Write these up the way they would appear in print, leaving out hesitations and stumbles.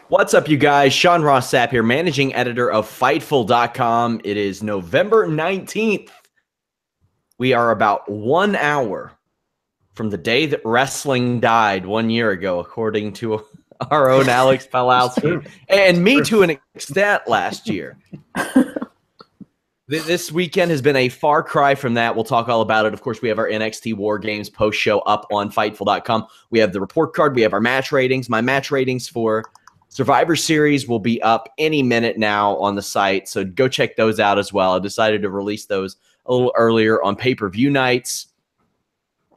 What's up, you guys? Sean Ross Sapp here, managing editor of Fightful.com. It is November 19th. We are about 1 hour from the day that wrestling died 1 year ago, according to our own Alex Pawlowski, and me to an extent last year. This weekend has been a far cry from that. We'll talk all about it. Of course, we have our NXT War Games post-show up on Fightful.com. We have the report card. We have our match ratings. My match ratings for Survivor Series will be up any minute now on the site, so go check those out as well. I decided to release those a little earlier on pay-per-view nights.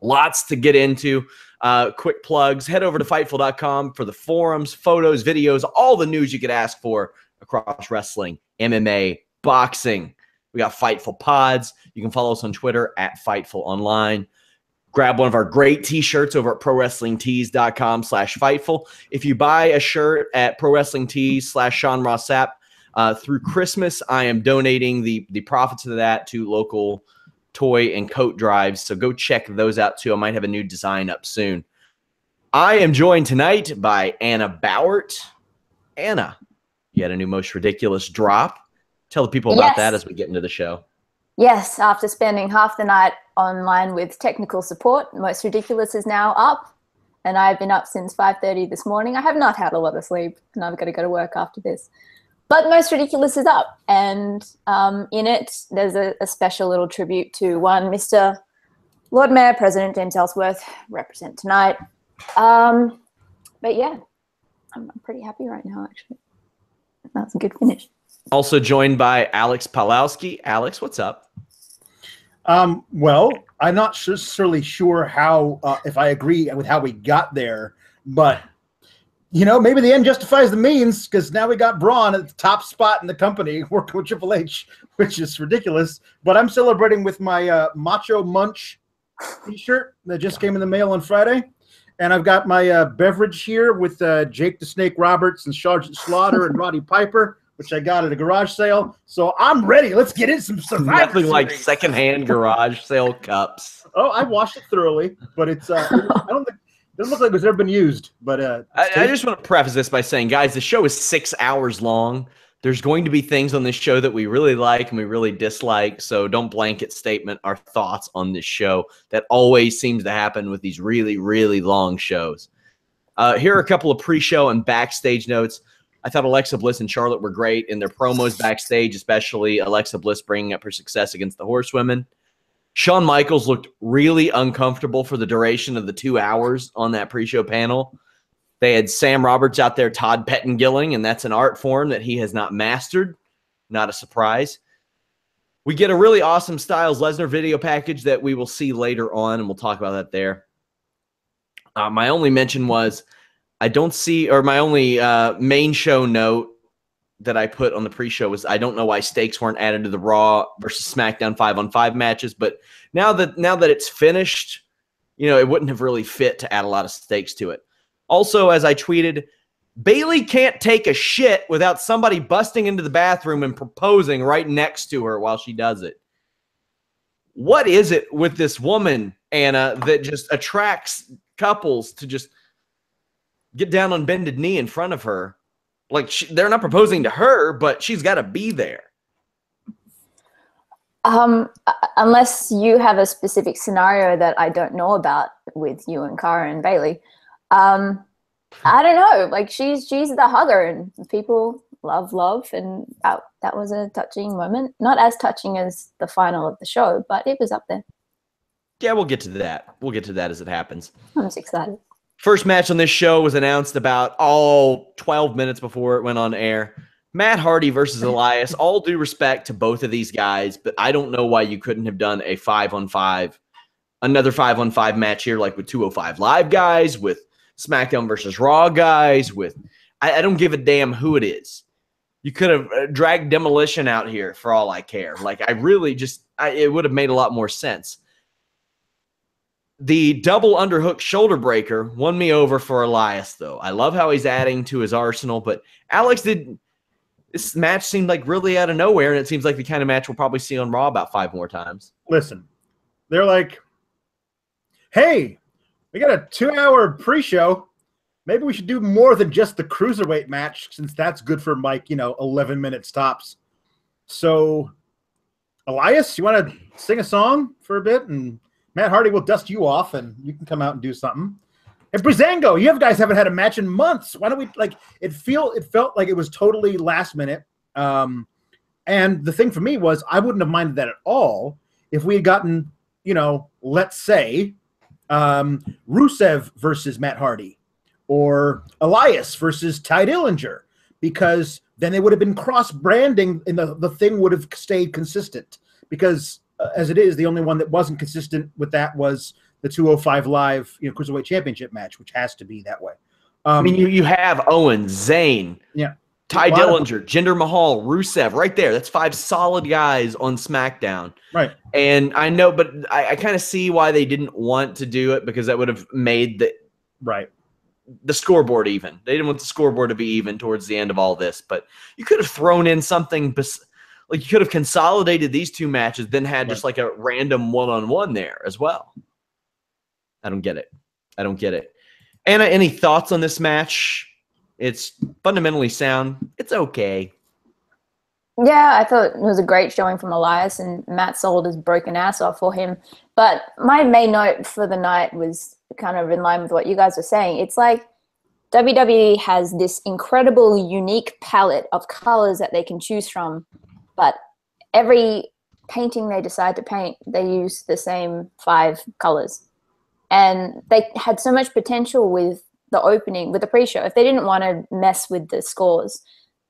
Lots to get into. Quick plugs. Head over to Fightful.com for the forums, photos, videos, all the news you could ask for across wrestling, MMA, boxing. We got Fightful pods. You can follow us on Twitter at Fightful Online. Grab one of our great t-shirts over at ProWrestlingTees.com/Fightful. If you buy a shirt at ProWrestlingTees/Sean Ross Sapp, through Christmas, I am donating the profits of that to local toy and coat drives. So go check those out too. I might have a new design up soon. I am joined tonight by Anna Bauert. Anna, you had a new Most Ridiculous drop. Tell the people about that as we get into the show. Yes, after spending half the night online with technical support, Most Ridiculous is now up, and I've been up since 5:30 this morning. I have not had a lot of sleep, and I've got to go to work after this. But Most Ridiculous is up, and in it, there's a special little tribute to one Mr. Lord Mayor, President James Ellsworth, represent tonight. But yeah, I'm pretty happy right now, actually. That's a good finish. Also joined by Alex Pawlowski. Alex, what's up? Well, I'm not necessarily sure how, if I agree with how we got there, but, you know, maybe the end justifies the means, because now we got Braun at the top spot in the company working with Triple H, which is ridiculous. But I'm celebrating with my Macho Munch t-shirt that just came in the mail on Friday. And I've got my beverage here with Jake the Snake Roberts and Sergeant Slaughter and Roddy Piper, which I got at a garage sale. So I'm ready. Let's get in some Survivor Nothing Series. like secondhand garage sale cups. Oh, I washed it thoroughly, but it's I don't think it doesn't look like it's ever been used. But I just want to preface this by saying, guys, the show is 6 hours long. There's going to be things on this show that we really like and we really dislike. So don't blanket statement our thoughts on this show. That always seems to happen with these really, really long shows. Here are a couple of pre-show and backstage notes. I thought Alexa Bliss and Charlotte were great in their promos backstage, especially Alexa Bliss bringing up her success against the Horsewomen. Shawn Michaels looked really uncomfortable for the duration of the 2 hours on that pre-show panel. They had Sam Roberts out there, Todd Pettengilling, and that's an art form that he has not mastered. Not a surprise. We get a really awesome Styles Lesnar video package that we will see later on, and we'll talk about that there. My only mention was I don't see, or my only main show note that I put on the pre-show was I don't know why stakes weren't added to the Raw versus SmackDown 5-on-5 matches, but now that it's finished, you know, it wouldn't have really fit to add a lot of stakes to it. Also, as I tweeted, Bayley can't take a shit without somebody busting into the bathroom and proposing right next to her while she does it. What is it with this woman, Anna, that just attracts couples to just get down on bended knee in front of her? Like, they're not proposing to her, but she's got to be there. Unless you have a specific scenario that I don't know about with you and Cara and Bayley. I don't know. Like, she's the hugger, and people love, and that was a touching moment. Not as touching as the final of the show, but it was up there. Yeah, we'll get to that. We'll get to that as it happens. I'm just excited. First match on this show was announced about 12 minutes before it went on air. Matt Hardy versus Elias. All due respect to both of these guys, but I don't know why you couldn't have done a 5-on-5, another 5-on-5 match here, like with 205 Live guys, with SmackDown versus Raw guys, with I don't give a damn who it is. You could have dragged Demolition out here for all I care. Like, I really just it would have made a lot more sense. The double underhook shoulder breaker won me over for Elias, though. I love how he's adding to his arsenal, but Alex this match seemed like really out of nowhere, and it seems like the kind of match we'll probably see on Raw about 5 more times. Listen, they're like, hey, we got a 2-hour pre-show. maybe we should do more than just the cruiserweight match, since that's good for Mike, 11 minutes tops. So, Elias, you want to sing a song for a bit? And Matt Hardy will dust you off, and you can come out and do something. And Breezango, you guys haven't had a match in months. Why don't we, it felt like it was totally last minute. And the thing for me was I wouldn't have minded that at all if we had gotten, let's say, Rusev versus Matt Hardy, or Elias versus Ty Dillinger, because then they would have been cross-branding and the thing would have stayed consistent. Because as it is, the only one that wasn't consistent with that was the 205 Live Cruiserweight Championship match, which has to be that way. I mean, you have Owens, Zayn, Ty Dillinger, Jinder Mahal, Rusev right there. That's 5 solid guys on SmackDown. Right. And I know, but I kind of see why they didn't want to do it, because that would have made the scoreboard even. They didn't want the scoreboard to be even towards the end of all this. But you could have thrown in something, like you could have consolidated these 2 matches, then had just like a random one-on-one there as well. I don't get it. Anna, any thoughts on this match? It's fundamentally sound. It's okay. Yeah, I thought it was a great showing from Elias, and Matt sold his broken ass off for him. But my main note for the night was kind of in line with what you guys were saying. It's like WWE has this incredible, unique palette of colors that they can choose from, but every painting they decide to paint, they use the same 5 colors. And they had so much potential with the opening, with the pre-show. If they didn't want to mess with the scores,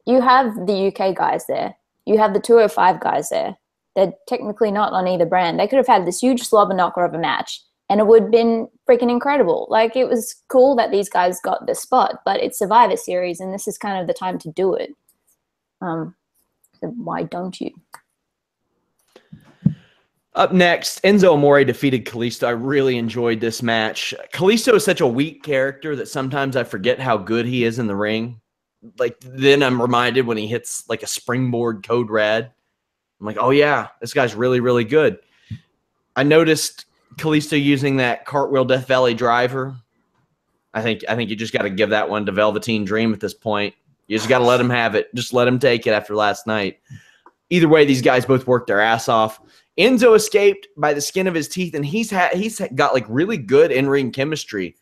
you have the UK guys there. You have the 205 guys there. They're technically not on either brand. They could have had this huge slobber knocker of a match, and it would have been freaking incredible. Like, it was cool that these guys got the spot, but it's Survivor Series, and this is kind of the time to do it. So why don't you? Up next, Enzo Amore defeated Kalisto. I really enjoyed this match. Kalisto is such a weak character that sometimes I forget how good he is in the ring. Like, then I'm reminded when he hits like a springboard code red. I'm like, oh yeah, this guy's really, really good. I noticed Kalisto using that cartwheel Death Valley driver. I think you just got to give that one to Velveteen Dream at this point. You just got to let him have it. Just let him take it after last night. Either way, these guys both worked their ass off. Enzo escaped by the skin of his teeth, and he's got like really good in-ring chemistry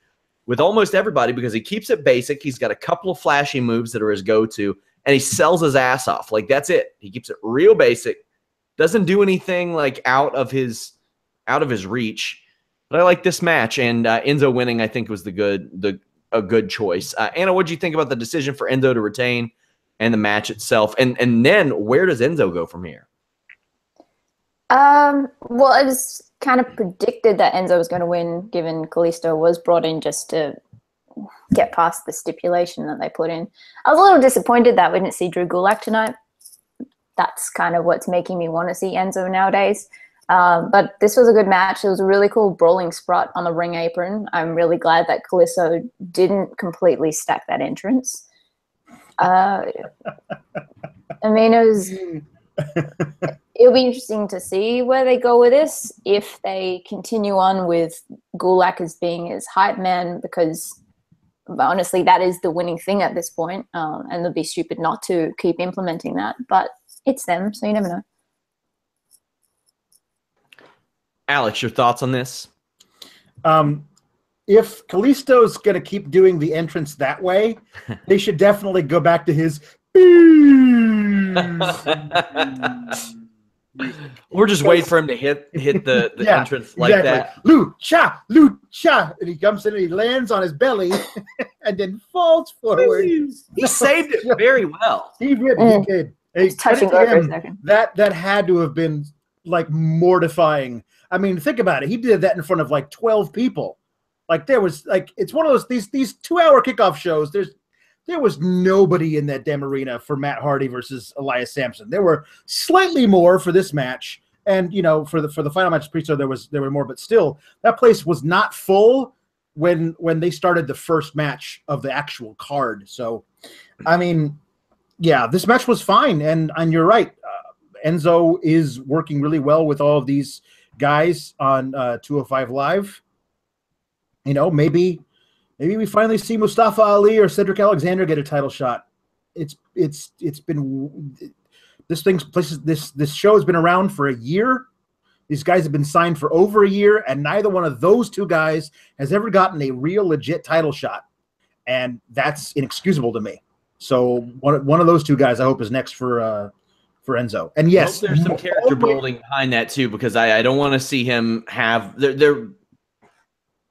with almost everybody because he keeps it basic. He's got a couple of flashy moves that are his go-to, and he sells his ass off. Like, that's it. He keeps it real basic. Doesn't do anything like out of his reach. But I like this match, and Enzo winning, I think, was a good choice. Anna, what did you think about the decision for Enzo to retain and the match itself? And then where does Enzo go from here? Well, it was kind of predicted that Enzo was going to win, given Kalisto was brought in just to get past the stipulation that they put in. I was a little disappointed that we didn't see Drew Gulak tonight. That's kind of what's making me want to see Enzo nowadays. But this was a good match. It was a really cool brawling spot on the ring apron. I'm really glad that Kalisto didn't completely stack that entrance. I mean, it'll be interesting to see where they go with this, if they continue on with Gulak as being his hype man, because honestly, that is the winning thing at this point, and they'll be stupid not to keep implementing that, but it's them, so you never know. Alex, your thoughts on this? If Kalisto's going to keep doing the entrance that way, they should definitely go back to his We're just waiting for him to hit the entrance like that. Lucha, and he comes in and he lands on his belly and then falls forward. He saved it very well. He did. He's touching over for a second. That had to have been like mortifying. I mean, think about it. He did that in front of like 12 people. Like, there was like, it's one of those these 2-hour kickoff shows. There was nobody in that damn arena for Matt Hardy versus Elias Sampson. There were slightly more for this match, and for the final match pre-show there were more, but still that place was not full when they started the first match of the actual card. So, I mean, yeah, this match was fine, and you're right. Enzo is working really well with all of these guys on 205 Live. Maybe Maybe we finally see Mustafa Ali or Cedric Alexander get a title shot. It's been this show has been around for a year. These guys have been signed for over a year, and neither one of those two guys has ever gotten a real legit title shot, and that's inexcusable to me. So one of those two guys, I hope, is next for Enzo. And yes, there's some character building behind that too, because I don't want to see him have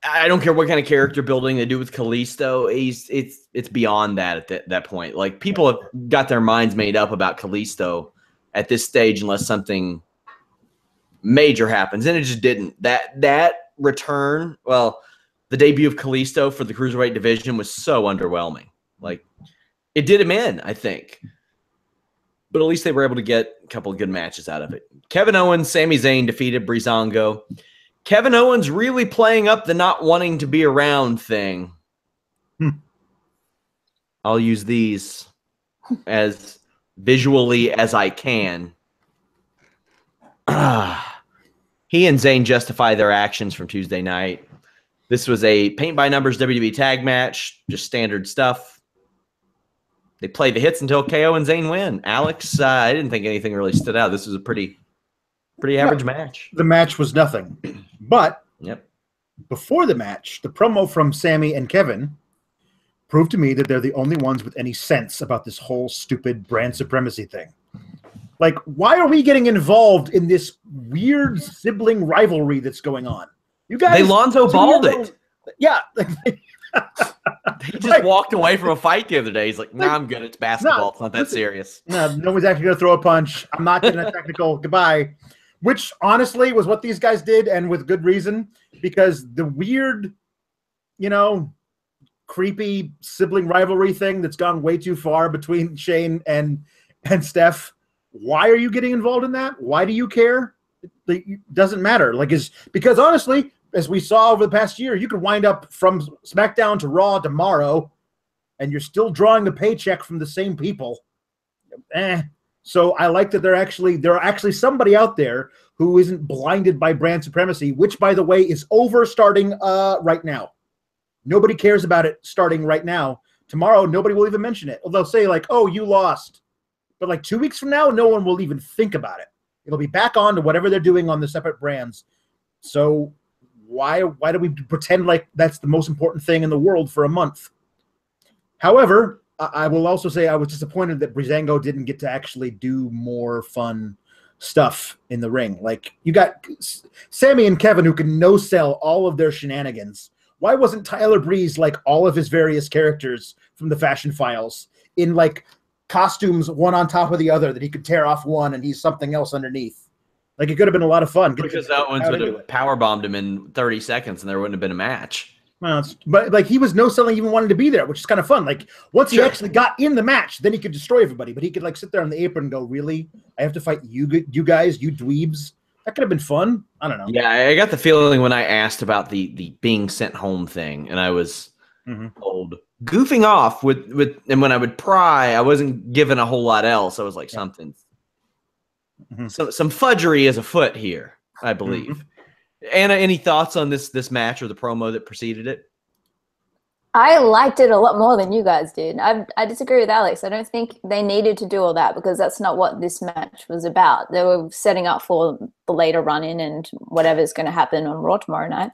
I don't care what kind of character building they do with Kalisto. It's beyond that at that point. Like, people have got their minds made up about Kalisto at this stage, unless something major happens, and it just didn't. That return, well, the debut of Kalisto for the Cruiserweight division was so underwhelming. Like, it did him in, I think. But at least they were able to get a couple of good matches out of it. Kevin Owens, Sami Zayn defeated Breezango. Kevin Owens really playing up the not wanting to be around thing. I'll use these as visually as I can. He and Zayn justify their actions from Tuesday night. This was a paint-by-numbers WWE tag match, just standard stuff. They play the hits until KO and Zayn win. Alex, I didn't think anything really stood out. This was a pretty average match. The match was nothing. But before the match, the promo from Sammy and Kevin proved to me that they're the only ones with any sense about this whole stupid brand supremacy thing. Like, why are we getting involved in this weird sibling rivalry that's going on? You guys, they Lonzo balled it. Yeah. He just walked away from a fight the other day. He's like, "Nah, I'm good. It's basketball. It's not that serious." No, nobody's actually going to throw a punch. I'm not getting a technical. Goodbye. Which, honestly, was what these guys did, and with good reason, because the weird, creepy sibling rivalry thing that's gone way too far between Shane and Steph. Why are you getting involved in that? Why do you care? It doesn't matter. Because honestly, as we saw over the past year, you could wind up from SmackDown to Raw tomorrow, and you're still drawing the paycheck from the same people. So I like that there are actually somebody out there who isn't blinded by brand supremacy, which, by the way, is over starting right now. Nobody cares about it starting right now. Tomorrow, nobody will even mention it. They'll say, like, "Oh, you lost." But 2 weeks from now, no one will even think about it. It'll be back on to whatever they're doing on the separate brands. So why do we pretend like that's the most important thing in the world for a month? However, I will also say I was disappointed that Breezango didn't get to actually do more fun stuff in the ring. Like, you got Sammy and Kevin who can no-sell all of their shenanigans. Why wasn't Tyler Breeze like all of his various characters from the Fashion Files in costumes one on top of the other that he could tear off one and he's something else underneath? It could have been a lot of fun. Because that one would have powerbombed him in 30 seconds and there wouldn't have been a match. Well, but he was no-selling, even wanted to be there, which is kind of fun. Once he actually got in the match, then he could destroy everybody. But he could sit there on the apron and go, "Really? I have to fight you guys, you dweebs?" That could have been fun. I don't know. Yeah, I got the feeling when I asked about the being sent home thing, and I was told goofing off with, and when I would pry, I wasn't given a whole lot else. I was like, something, some fudgery is afoot here, I believe. Anna, any thoughts on this match or the promo that preceded it? I liked it a lot more than you guys did. I disagree with Alex. I don't think they needed to do all that because that's not what this match was about. They were setting up for the later run-in and whatever's going to happen on Raw tomorrow night.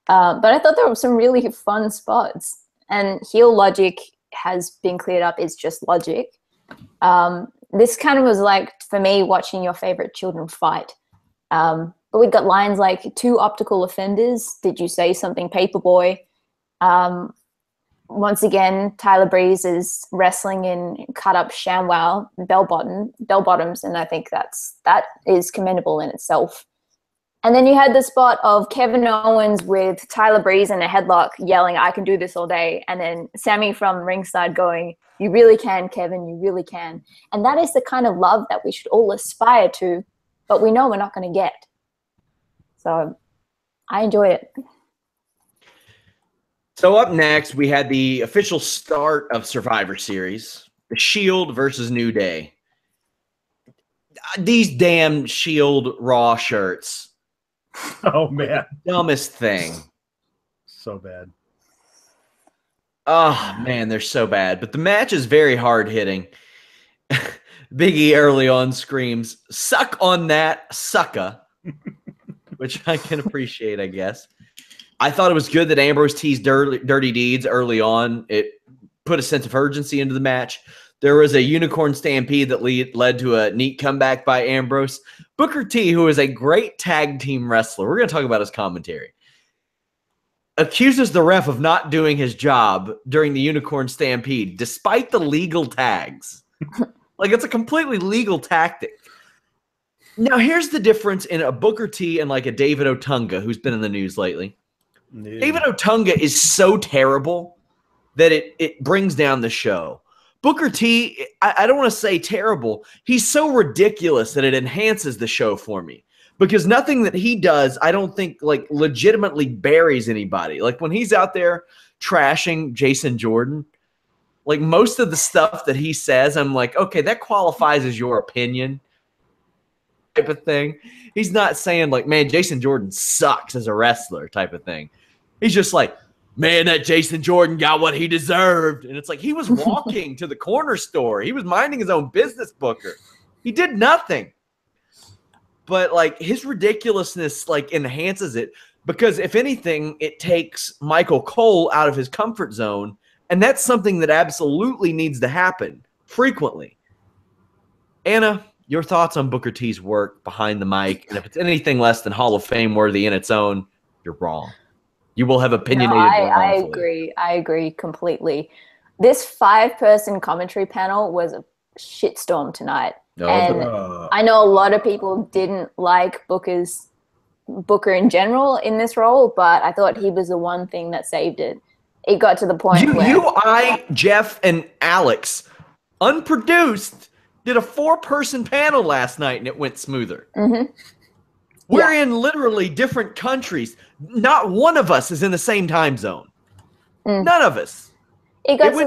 But I thought there were some really fun spots. And heel logic has been cleared up. It's just logic. This kind of was like, for me, watching your favorite children fight. But we've got lines like, "Two optical offenders. Did you say something, paperboy?" Once again, Tyler Breeze is wrestling in cut-up ShamWow bell bottoms, and I think that is commendable in itself. And then you had the spot of Kevin Owens with Tyler Breeze in a headlock yelling, "I can do this all day," and then Sammy from ringside going, "You really can, Kevin, you really can." And that is the kind of love that we should all aspire to, but we know we're not going to get. So I enjoyed it. So up next, we had the official start of Survivor Series, the Shield versus New Day. These damn Shield Raw shirts. Oh, man. Dumbest thing. So bad. Oh, man, they're so bad. But the match is very hard-hitting. Big E early on screams, "Suck on that, sucka," which I can appreciate, I guess. I thought it was good that Ambrose teased dirty deeds early on. It put a sense of urgency into the match. There was a unicorn stampede that led to a neat comeback by Ambrose. Booker T, who is a great tag team wrestler, we're going to talk about his commentary, accuses the ref of not doing his job during the unicorn stampede, despite the legal tags. Like, it's a completely legal tactic. Now, here's the difference in a Booker T and like a David Otunga, who's been in the news lately. Yeah. David Otunga is so terrible that it brings down the show. Booker T, I don't want to say terrible. He's so ridiculous that it enhances the show for me. Because nothing that he does, I don't think, like, legitimately buries anybody. Like, when he's out there trashing Jason Jordan, like, most of the stuff that he says, I'm like, okay, that qualifies as your opinion type of thing. He's not saying, like, man, Jason Jordan sucks as a wrestler type of thing. He's just like, man, that Jason Jordan got what he deserved. And it's like, he was walking to the corner store. He was minding his own business, Booker. He did nothing. But, like, his ridiculousness, like, enhances it. Because, if anything, it takes Michael Cole out of his comfort zone. And that's something that absolutely needs to happen frequently. Anna, your thoughts on Booker T's work behind the mic. And if it's anything less than Hall of Fame worthy in its own, you're wrong. You will have opinionated. No, I agree. I agree completely. This 5-person commentary panel was a shitstorm tonight. And I know a lot of people didn't like Booker in general in this role, but I thought he was the one thing that saved it. It got to the point where Jeff, and Alex, unproduced, did a 4-person panel last night, and it went smoother. Mm-hmm. We're in literally different countries. Not one of us is in the same time zone. None of us. It got to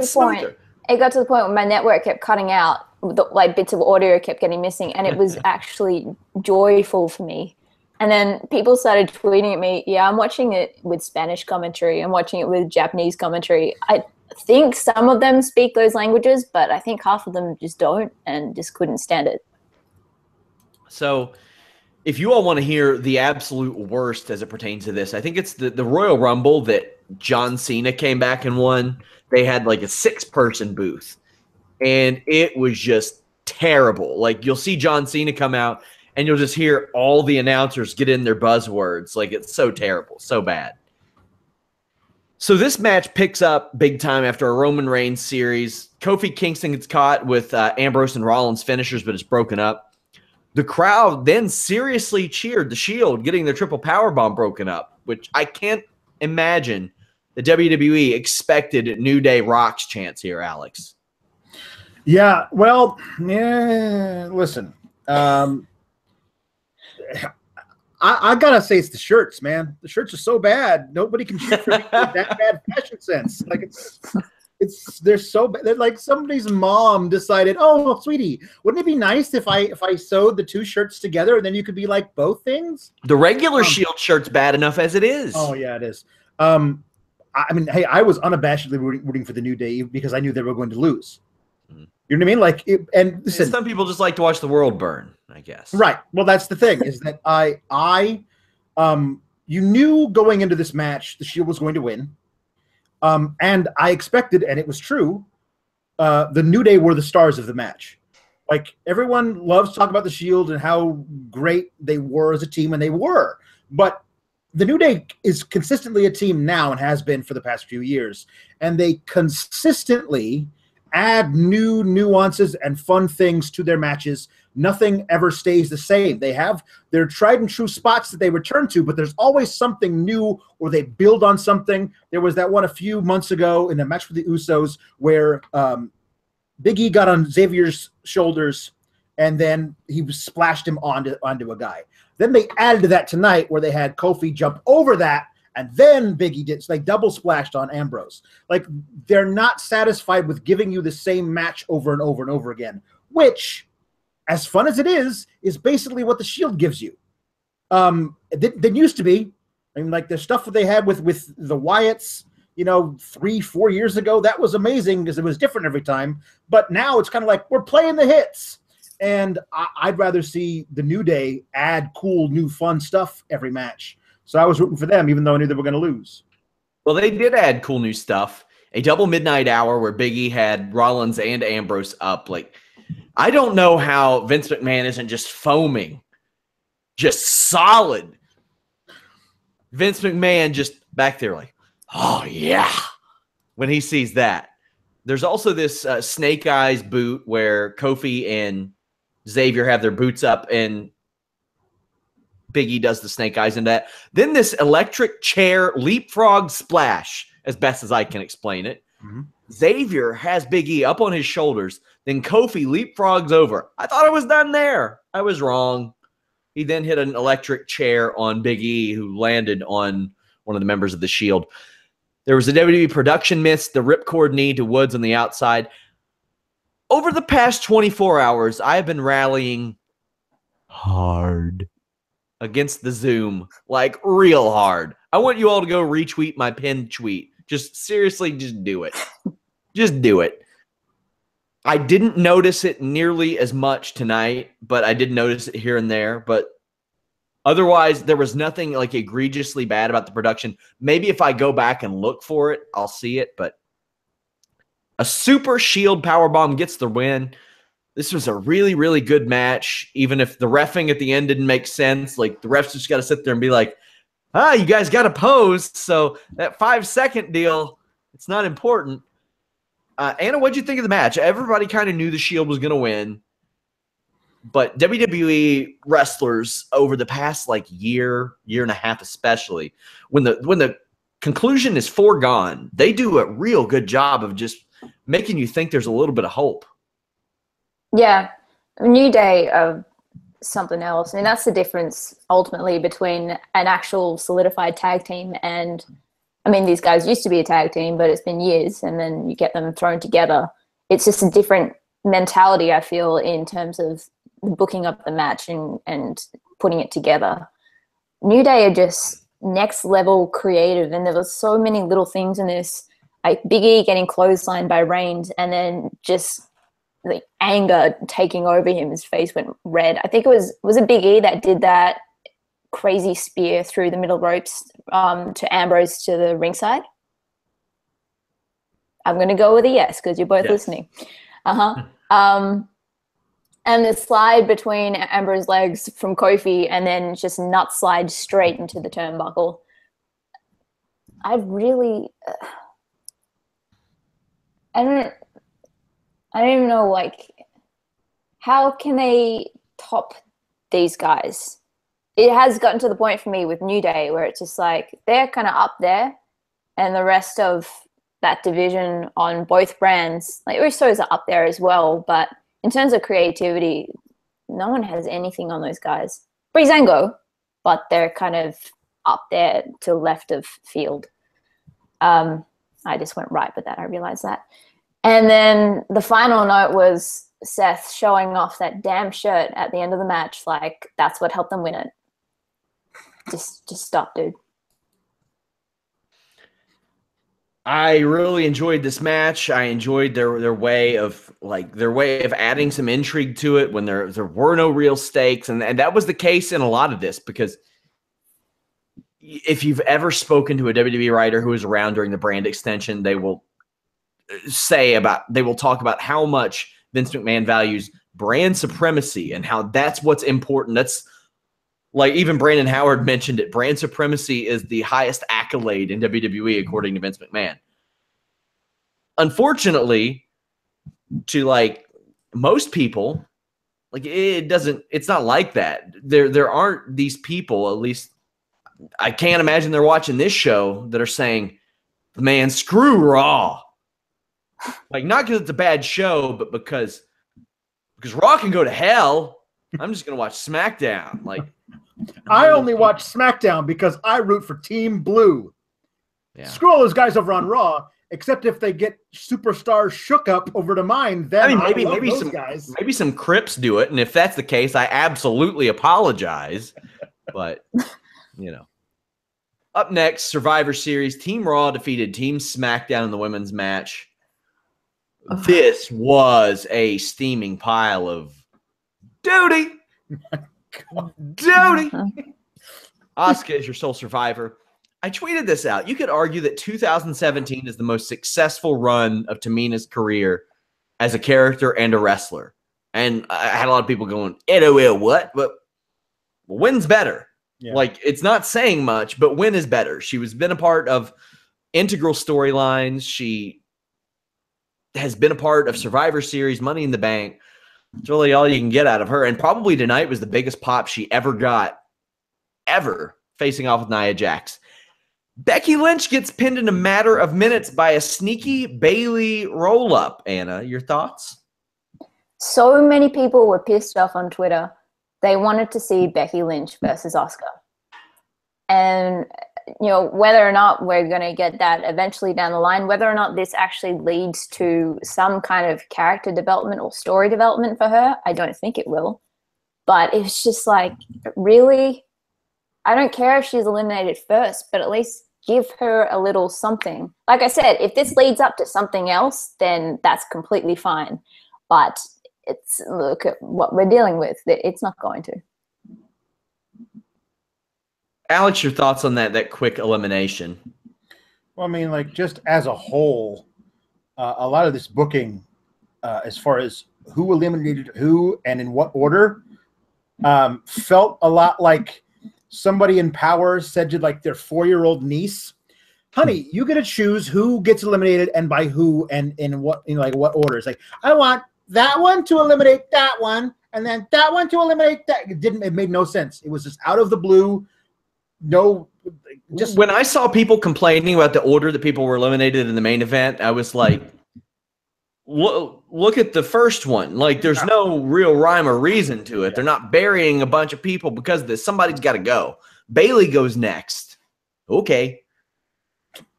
the point where my network kept cutting out. Like, bits of audio kept getting missing, and it was actually joyful for me. And then people started tweeting at me, yeah, I'm watching it with Spanish commentary. I'm watching it with Japanese commentary. I think some of them speak those languages, but I think half of them just don't and just couldn't stand it. So if you all want to hear the absolute worst as it pertains to this, I think it's the Royal Rumble that John Cena came back and won. They had like a 6-person booth, and it was just terrible. Like, you'll see John Cena come out, and you'll just hear all the announcers get in their buzzwords. Like, it's so terrible, so bad. So this match picks up big time after a Roman Reigns series. Kofi Kingston gets caught with Ambrose and Rollins finishers, but it's broken up. The crowd then seriously cheered the Shield getting their triple powerbomb broken up, which I can't imagine the WWE expected New Day Rocks chants here, Alex. Yeah, well, listen. I gotta say it's the shirts, man. The shirts are so bad. Nobody can shoot for that bad fashion sense. Like, they're so bad. They're like somebody's mom decided, oh, sweetie, wouldn't it be nice if I sewed the 2 shirts together and then you could be like both things? The regular Shield shirt's bad enough as it is. Oh yeah, it is. I mean, hey, I was unabashedly rooting for the New Day because I knew they were going to lose. You know what I mean? Like, and listen, some people just like to watch the world burn, I guess. Right. Well, that's the thing, is that you knew going into this match the Shield was going to win, and I expected, and it was true, the New Day were the stars of the match. Like, everyone loves talking about the Shield and how great they were as a team, and they were. But the New Day is consistently a team now and has been for the past few years, and they consistently add new nuances and fun things to their matches. Nothing ever stays the same. They have their tried and true spots that they return to, but there's always something new, or they build on something. There was that one a few months ago in a match with the Usos where Big E got on Xavier's shoulders, and then he splashed him onto a guy. Then they added to that tonight where they had Kofi jump over that, and then Big E did, like, double splashed on Ambrose. Like, they're not satisfied with giving you the same match over and over and over again, which, as fun as it is basically what the Shield gives you. It used to be. I mean, like, the stuff that they had with the Wyatts, 3-4 years ago, that was amazing because it was different every time. But now it's kind of like we're playing the hits. And I'd rather see the New Day add cool, new, fun stuff every match. So I was rooting for them, even though I knew they were going to lose. Well, they did add cool new stuff. A double midnight hour where Big E had Rollins and Ambrose up. Like, I don't know how Vince McMahon isn't just foaming, just solid. Vince McMahon just back there like, oh, yeah, when he sees that. There's also this Snake Eyes boot where Kofi and Xavier have their boots up and Big E does the Snake Eyes into that. Then this electric chair leapfrog splash, as best as I can explain it. Mm-hmm. Xavier has Big E up on his shoulders. Then Kofi leapfrogs over. I thought it was done there. I was wrong. He then hit an electric chair on Big E, who landed on one of the members of the Shield. There was a WWE production miss, the ripcord knee to Woods on the outside. Over the past 24 hours, I have been rallying hard against the Zoom, like real hard. I want you all to go retweet my pinned tweet. Just seriously, just do it. Just do it. I didn't notice it nearly as much tonight, but I did notice it here and there. But otherwise, there was nothing like egregiously bad about the production. Maybe if I go back and look for it, I'll see it. But a super Shield powerbomb gets the win. This was a really, really good match. Even if the reffing at the end didn't make sense, like the refs just got to sit there and be like, you guys got to pose. So that 5-second deal, it's not important. Anna, what'd you think of the match? Everybody kind of knew the Shield was going to win. But WWE wrestlers over the past year and a half especially, when the conclusion is foregone, they do a real good job of just making you think there's a little bit of hope. Yeah. New Day of something else. I mean, that's the difference ultimately between an actual solidified tag team and, I mean, these guys used to be a tag team, but it's been years, and then you get them thrown together. It's just a different mentality, I feel, in terms of booking up the match and putting it together. New Day are just next level creative, and there were so many little things in this, like Big E getting clotheslined by Reigns, and then just the anger taking over him. His face went red. I think it was it Big E that did that crazy spear through the middle ropes to Ambrose to the ringside? I'm going to go with a yes because you're both listening. And the slide between Ambrose's legs from Kofi and then just nut slide straight into the turnbuckle. I really... I don't even know, how can they top these guys? It has gotten to the point for me with New Day where it's just they're kind of up there, and the rest of that division on both brands, Usos are up there as well, but in terms of creativity, no one has anything on those guys. Breezango, but they're kind of up there to the left of field. I just went right with that. I realized that. And then the final note was Seth showing off that damn shirt at the end of the match. That's what helped them win it. Just stop, dude. I really enjoyed this match. I enjoyed their way of adding some intrigue to it when there were no real stakes, and that was the case in a lot of this, because if you've ever spoken to a WWE writer who was around during the brand extension, they will talk about how much Vince McMahon values brand supremacy and how that's what's important. That's even Brandon Howard mentioned it. Brand supremacy is the highest accolade in WWE, according to Vince McMahon. Unfortunately, to most people, it's not like that. There aren't these people, at least I can't imagine they're watching this show, that are saying, man, screw Raw. Not because it's a bad show, but because Raw can go to hell. I'm just going to watch SmackDown. I only watch SmackDown because I root for Team Blue. Yeah. Screw all those guys over on Raw, except if they get superstars shook up over to mine, then maybe some Crips do it, and if that's the case, I absolutely apologize. But Up next, Survivor Series. Team Raw defeated Team SmackDown in the women's match. This was a steaming pile of duty. Duty. Asuka is your sole survivor. I tweeted this out. You could argue that 2017 is the most successful run of Tamina's career as a character and a wrestler. And I had a lot of people going, LOL, what? But win's better. Yeah. Like, it's not saying much, but win is better. She has been a part of integral storylines. She has been a part of Survivor Series, Money in the Bank. It's really all you can get out of her. And probably tonight was the biggest pop she ever got, ever, facing off with Nia Jax. Becky Lynch gets pinned in a matter of minutes by a sneaky Bayley roll-up. Anna, your thoughts? So many people were pissed off on Twitter. They wanted to see Becky Lynch versus Asuka. And, you know, whether or not we're going to get that eventually down the line, whether or not this actually leads to some kind of character development or story development for her, I don't think it will. But it's just like, really? I don't care if she's eliminated first, but at least give her a little something. Like I said, if this leads up to something else, then that's completely fine. But look at what we're dealing with. It's not going to. Alex, your thoughts on that quick elimination? Well, I mean, like, just as a whole, a lot of this booking, as far as who eliminated who and in what order, felt a lot like somebody in power said to, like, their 4-year-old niece, honey, you get to choose who gets eliminated and by who and in what, like, what order. It's like, I want that one to eliminate that one, and then that one to eliminate that. It made no sense. It was just out of the blue. No, just when I saw people complaining about the order that people were eliminated in the main event, I was like, look at the first one. Like, there's no real rhyme or reason to it. They're not burying a bunch of people because of this. Somebody's got to go. Bayley goes next. Okay.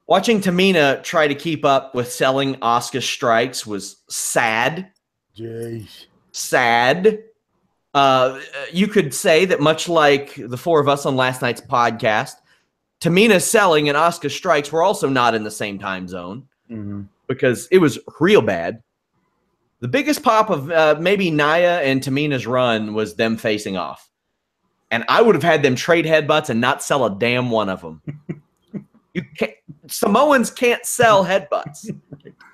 Watching Tamina try to keep up with selling Asuka strikes was sad. Jeez. Sad. You could say that much like the four of us on last night's podcast, Tamina's selling and Asuka strikes were also not in the same time zone because it was real bad. The biggest pop of maybe Nia and Tamina's run was them facing off. And I would have had them trade headbutts and not sell a damn one of them. Samoans can't sell headbutts.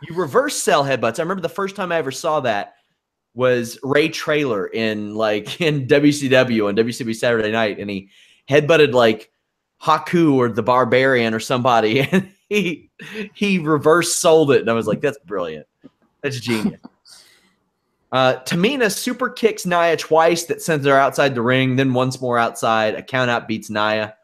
You reverse sell headbutts. I remember the first time I ever saw that was Ray Traylor in WCW on WCW Saturday Night, and he headbutted like Haku or the Barbarian or somebody, and he reverse sold it, and I was like, that's brilliant. That's genius. Tamina super kicks Nia twice. That sends her outside the ring, then once more outside. A count out beats Nia.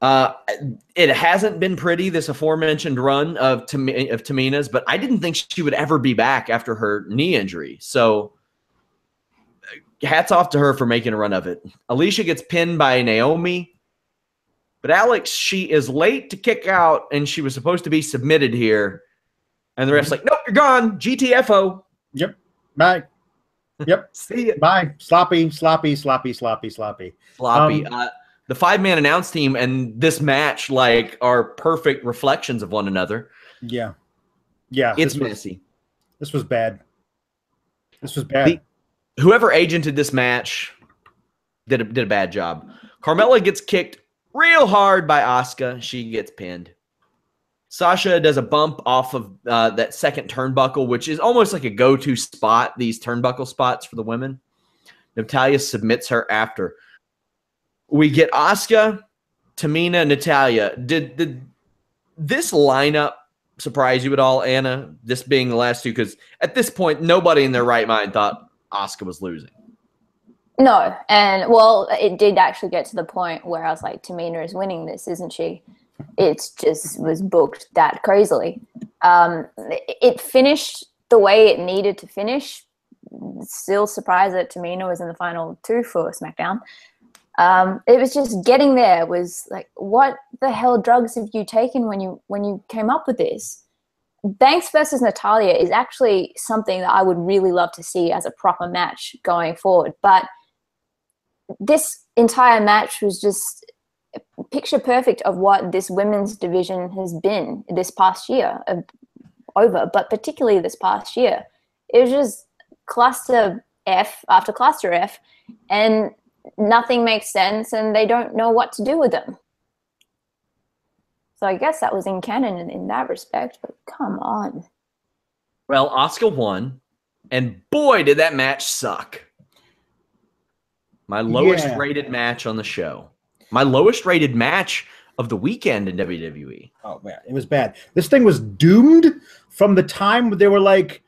It hasn't been pretty, this aforementioned run of Tamina's, but I didn't think she would ever be back after her knee injury. So hats off to her for making a run of it. Alicia gets pinned by Naomi. But Alex, she is late to kick out, and she was supposed to be submitted here. And the ref's like, nope, you're gone. GTFO. Yep. Bye. Yep. See ya. Bye. Sloppy, sloppy, sloppy, sloppy, sloppy. Sloppy. The 5-man announce team and this match are perfect reflections of one another. Yeah. Yeah. It's messy. This was bad. This was bad. Whoever agented this match did a bad job. Carmella gets kicked real hard by Asuka. She gets pinned. Sasha does a bump off of that second turnbuckle, which is almost like a go-to spot, these turnbuckle spots for the women. Natalya submits her after. We get Asuka, Tamina, Natalya. Did this lineup surprise you at all, Anna? This being the last two? Because at this point, nobody in their right mind thought Asuka was losing. No, and well, it did actually get to the point where I was like, Tamina is winning this, isn't she? It just was booked that crazily. It finished the way it needed to finish. Still surprised that Tamina was in the final 2 for SmackDown. It was just getting there was like, what the hell drugs have you taken when you came up with this? Banks versus Natalya is actually something that I would really love to see as a proper match going forward. But this entire match was just picture perfect of what this women's division has been this past year, but particularly this past year. It was just cluster F after cluster F, and nothing makes sense, and they don't know what to do with them. So I guess that was in canon in that respect, but come on. Well, Asuka won, and boy, did that match suck. My lowest rated match on the show. My lowest rated match of the weekend in WWE. Oh, man, it was bad. This thing was doomed from the time they were like,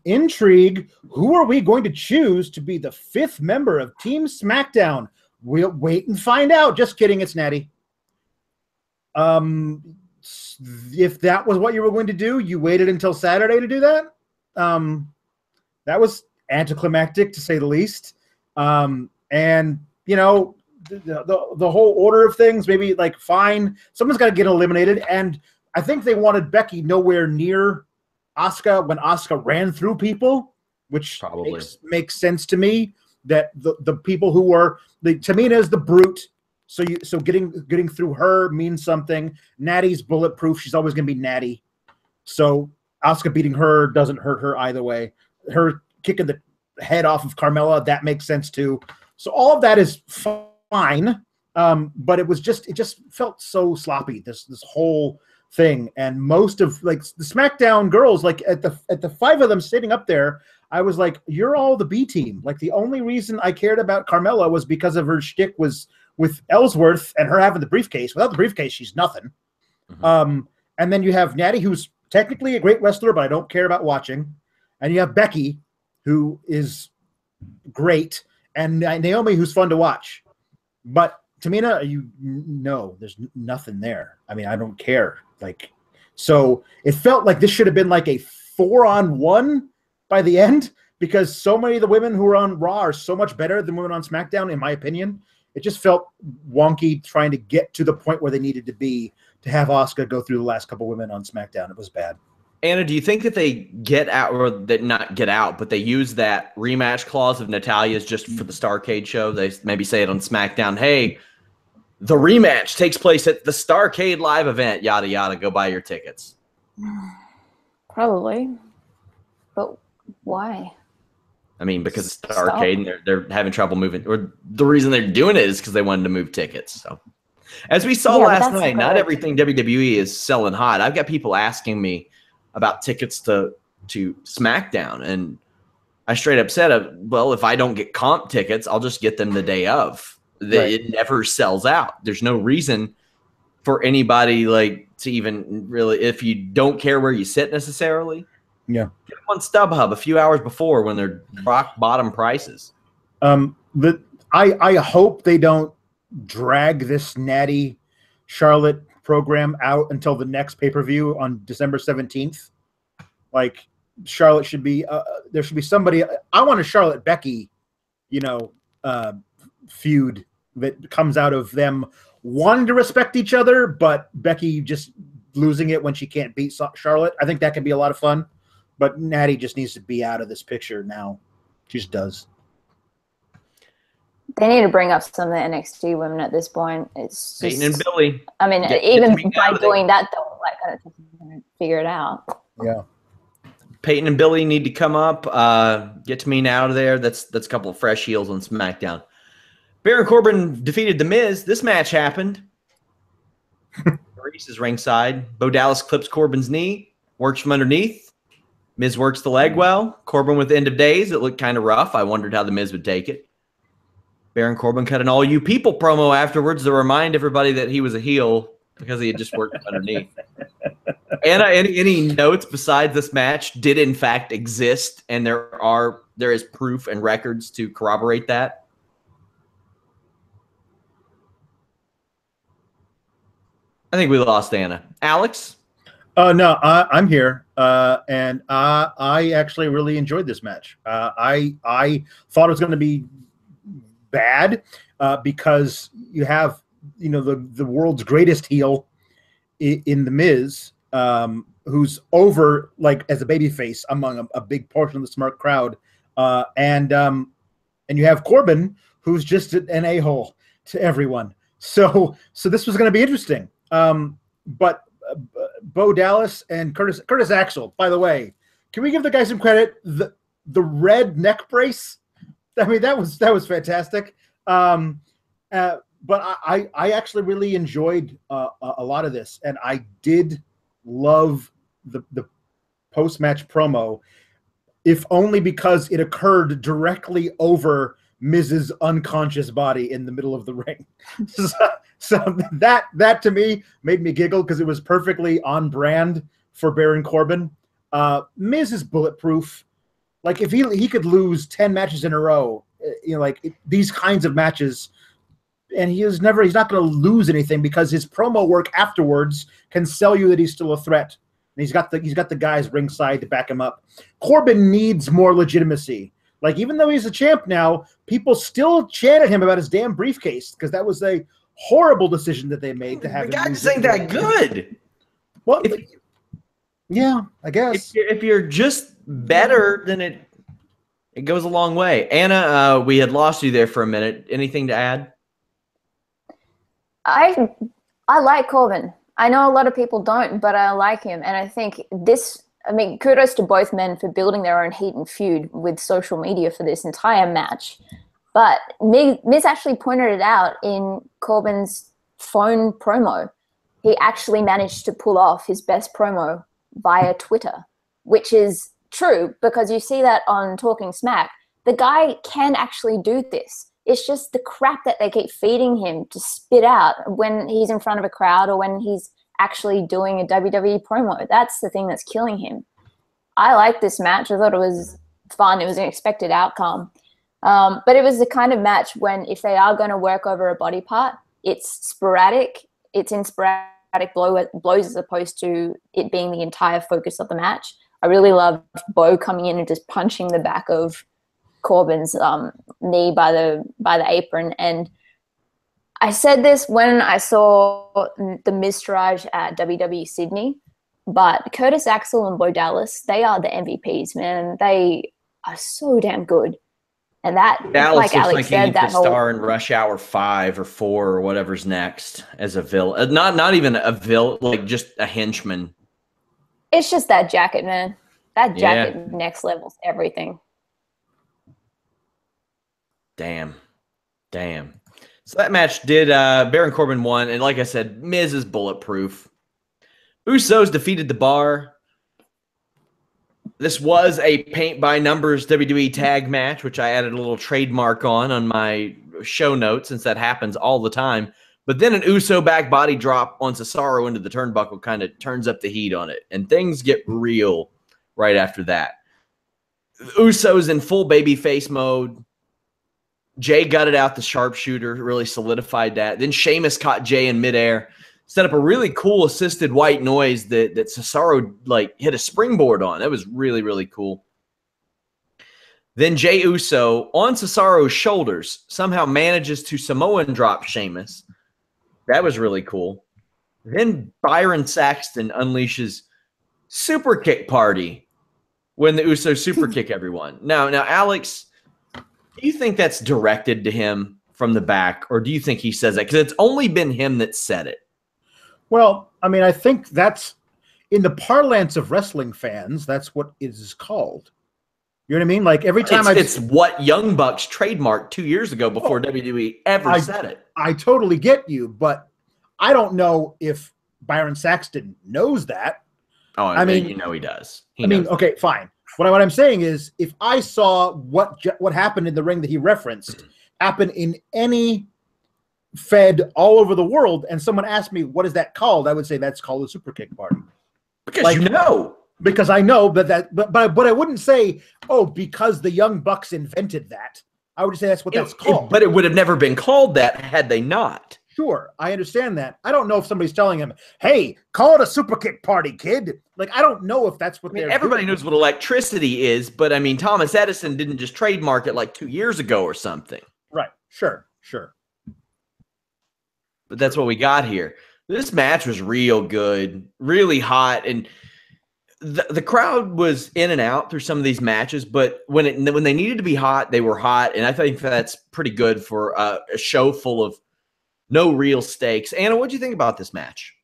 intrigue. Who are we going to choose to be the 5th member of Team Smackdown? We'll wait and find out. Just kidding. It's Natty. If that was what you were going to do, you waited until Saturday to do that. That was anticlimactic, to say the least. And, you know, the whole order of things, maybe like, fine, someone's got to get eliminated. And I think they wanted Becky nowhere near Asuka when Asuka ran through people, which probably makes sense to me, that the people who were Tamina is the brute. So getting through her means something. Natty's bulletproof. She's always going to be Natty. So Asuka beating her doesn't hurt her either way. Her kicking the head off of Carmella, that makes sense too. So all of that is fine. But it just felt so sloppy, this whole thing. And most of like the SmackDown girls, like at the 5 of them sitting up there, I was like, you're all the B team. Like the only reason I cared about Carmella was because of her shtick was with Ellsworth and her having the briefcase. Without the briefcase, she's nothing. Mm-hmm. And then you have Natty, who's technically a great wrestler, but I don't care about watching. And you have Becky, who is great, and Naomi, who's fun to watch. But Tamina, no, there's nothing there. I mean, I don't care. Like, so it felt like this should have been like a 4-on-1 by the end, because so many of the women who are on Raw are so much better than women on SmackDown, in my opinion. It just felt wonky trying to get to the point where they needed to be to have Asuka go through the last couple women on SmackDown. It was bad. Anna, do you think that they get out, or that not get out, but they use that rematch clause of Natalia's just for the Starrcade show? They maybe say it on SmackDown, hey, the rematch takes place at the Starrcade live event, yada, yada, go buy your tickets. Probably. But why? I mean, because it's Starrcade and they're having trouble moving, or the reason they're doing it is because they wanted to move tickets. So, as we saw last night, not everything WWE is selling hot. I've got people asking me about tickets to SmackDown, and I straight up said, well, if I don't get comp tickets, I'll just get them the day of. It never sells out. There's no reason for anybody like to even really, if you don't care where you sit necessarily. Yeah, get them on StubHub a few hours before when they're rock bottom prices. I hope they don't drag this Natty Charlotte program out until the next pay-per-view on December 17th. Like, Charlotte should be there should be somebody. I want a Charlotte Becky, feud that comes out of them wanting to respect each other, but Becky just losing it when she can't beat Charlotte. I think that could be a lot of fun. But Natty just needs to be out of this picture now. She just does. They need to bring up some of the NXT women at this point. It's just, Peyton and Billy. I mean, even by doing that, though, like, figure it out. Yeah. Peyton and Billy need to come up. Get Tamina out of there. That's a couple of fresh heels on SmackDown. Baron Corbin defeated The Miz. This match happened. Maurice is ringside. Bo Dallas clips Corbin's knee. Works from underneath. Miz works the leg well. Corbin with End of Days. It looked kind of rough. I wondered how The Miz would take it. Baron Corbin cut an all you people promo afterwards to remind everybody that he was a heel because he had just worked underneath. Anna, any notes besides this match did in fact exist, and there is proof and records to corroborate that? I think we lost Anna. Alex? No, I'm here, and I actually really enjoyed this match. I thought it was going to be bad because you have the world's greatest heel in The Miz, who's over like as a babyface among a big portion of the smart crowd, and you have Corbin, who's just an a-hole to everyone. So this was going to be interesting. But Bo Dallas and Curtis Axel, by the way, can we give the guy some credit? The red neck brace, I mean, that was fantastic. But I actually really enjoyed a lot of this, and I did love the post-match promo, if only because it occurred directly over Miz's unconscious body in the middle of the ring. So that to me made me giggle because it was perfectly on brand for Baron Corbin. Miz is bulletproof. Like if he could lose 10 matches in a row, these kinds of matches, and he's not going to lose anything because his promo work afterwards can sell you that he's still a threat. And he's got the guys ringside to back him up. Corbin needs more legitimacy. Like even though he's a champ now, people still chant at him about his damn briefcase because that was a horrible decision that they made to have him. The guy just ain't that good. Well, yeah, I guess if you're just better, then it goes a long way. Anna, we had lost you there for a minute. Anything to add? I like Corbin. I know a lot of people don't, but I like him. And I think kudos to both men for building their own heat and feud with social media for this entire match. But Miz actually pointed it out in Corbin's phone promo. He actually managed to pull off his best promo via Twitter, which is true because you see that on Talking Smack. The guy can actually do this. It's just the crap that they keep feeding him to spit out when he's in front of a crowd or when he's actually doing a WWE promo. That's the thing that's killing him. I like this match. I thought it was fun. It was an expected outcome. But it was the kind of match when if they are going to work over a body part, it's sporadic. It's in sporadic blows as opposed to it being the entire focus of the match. I really loved Bo coming in and just punching the back of Corbin's knee by the apron. And I said this when I saw the Miztourage at WWE Sydney, but Curtis Axel and Bo Dallas, they are the MVPs, man. They are so damn good. And that, Dallas like Alex like said, he needs to star in Rush Hour 5 or 4 or whatever's next as a villain. Not even a villain, like just a henchman. It's just that jacket, man. That jacket next levels everything. Damn. So that match did Baron Corbin won, and like I said, Miz is bulletproof. Usos defeated the Bar. This was a paint-by-numbers WWE tag match, which I added a little trademark on my show notes since that happens all the time. But then an Uso back body drop on Cesaro into the turnbuckle kind of turns up the heat on it, and things get real right after that. Usos in full babyface mode. Jay gutted out the sharpshooter, really solidified that. Then Sheamus caught Jay in midair, set up a really cool assisted white noise that Cesaro hit a springboard on. That was really, really cool. Then Jay Uso on Cesaro's shoulders somehow manages to Samoan drop Sheamus. That was really cool. Then Byron Saxton unleashes super kick party when the Usos super kick everyone. Now, Alex, do you think that's directed to him from the back, or do you think he says that? Because it's only been him that said it. Well, I mean, I think that's, in the parlance of wrestling fans, that's what it is called. You know what I mean? Like every time it's what Young Bucks trademarked 2 years ago before WWE ever said it. I totally get you, but I don't know if Byron Saxton knows that. Oh, I mean, he does. Okay, fine. What I'm saying is, if I saw what happened in the ring that he referenced happen in any fed all over the world, and someone asked me, what is that called? I would say that's called a super kick party. Because Because I know, but I wouldn't say, oh, because the Young Bucks invented that. I would say that's what that's called. But it would have never been called that had they not. Sure, I understand that. I don't know if somebody's telling him, hey, call it a super kick party, kid. Like, I don't know if that's what everybody knows what electricity is, but I mean, Thomas Edison didn't just trademark it like 2 years ago or something. Right, sure. But that's what we got here. This match was real good, really hot, and the crowd was in and out through some of these matches, but when they needed to be hot, they were hot, and I think that's pretty good for a show full of no real stakes. Anna, what do you think about this match?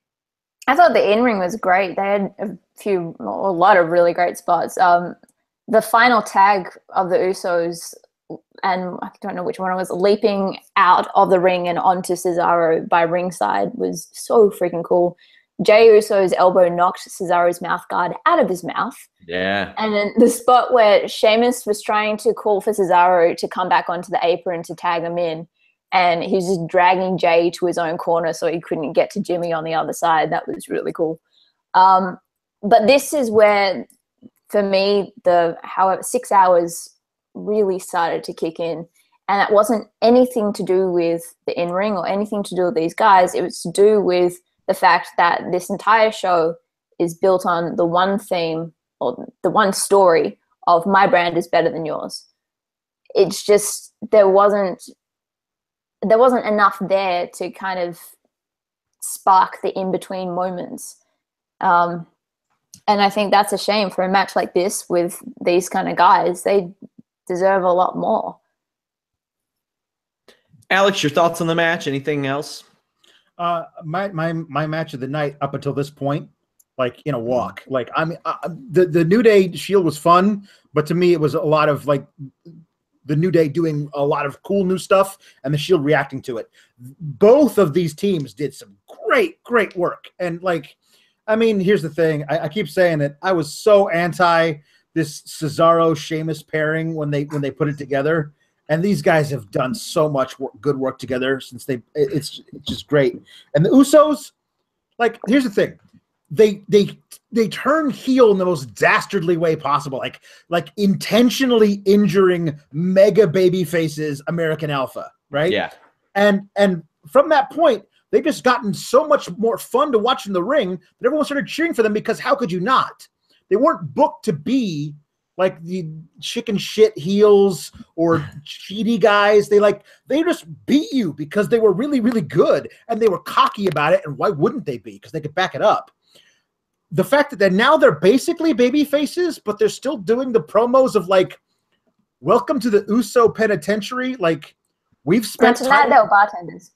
I thought the in-ring was great. They had a lot of really great spots. The final tag of the Usos, and I don't know which one it was, leaping out of the ring and onto Cesaro by ringside was so freaking cool. Jey Uso's elbow knocked Cesaro's mouth guard out of his mouth. Yeah. And then the spot where Sheamus was trying to call for Cesaro to come back onto the apron to tag him in, and he was just dragging Jey to his own corner so he couldn't get to Jimmy on the other side. That was really cool. But this is where, for me, 6 hours really started to kick in. And it wasn't anything to do with the in-ring or anything to do with these guys. It was to do with the fact that this entire show is built on the one theme or the one story of my brand is better than yours. It's just there wasn't enough there to kind of spark the in-between moments. And I think that's a shame for a match like this with these kind of guys. They deserve a lot more. Alex, your thoughts on the match? Anything else? My match of the night up until this point, like in a walk. Like the New Day Shield was fun, but to me it was a lot of like the New Day doing a lot of cool new stuff and the Shield reacting to it. Both of these teams did some great work. And like, I mean, here's the thing. I keep saying that I was so anti this Cesaro Sheamus pairing when they put it together. And these guys have done so much good work together since it's just great. And the Usos, like, here's the thing. They turn heel in the most dastardly way possible, like intentionally injuring mega baby faces American Alpha, right? Yeah. And from that point, they've just gotten so much more fun to watch in the ring that everyone started cheering for them, because how could you not? They weren't booked to be like the chicken shit heels or cheaty guys. They just beat you because they were really, really good and they were cocky about it. And why wouldn't they be? Because they could back it up. The fact that now they're basically baby faces, but they're still doing the promos of like, welcome to the Uso Penitentiary. Like, we've spent time. They were bartenders.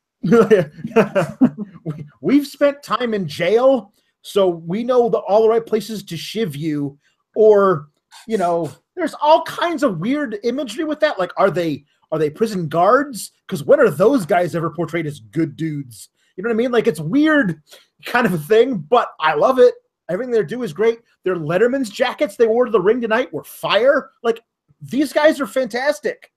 We've spent time in jail, so we know all the right places to shiv you. Or, you know, there's all kinds of weird imagery with that. Like, are they prison guards? Because when are those guys ever portrayed as good dudes? You know what I mean? Like, it's weird kind of a thing, but I love it. Everything they do is great. Their Letterman's jackets they wore to the ring tonight were fire. Like, these guys are fantastic.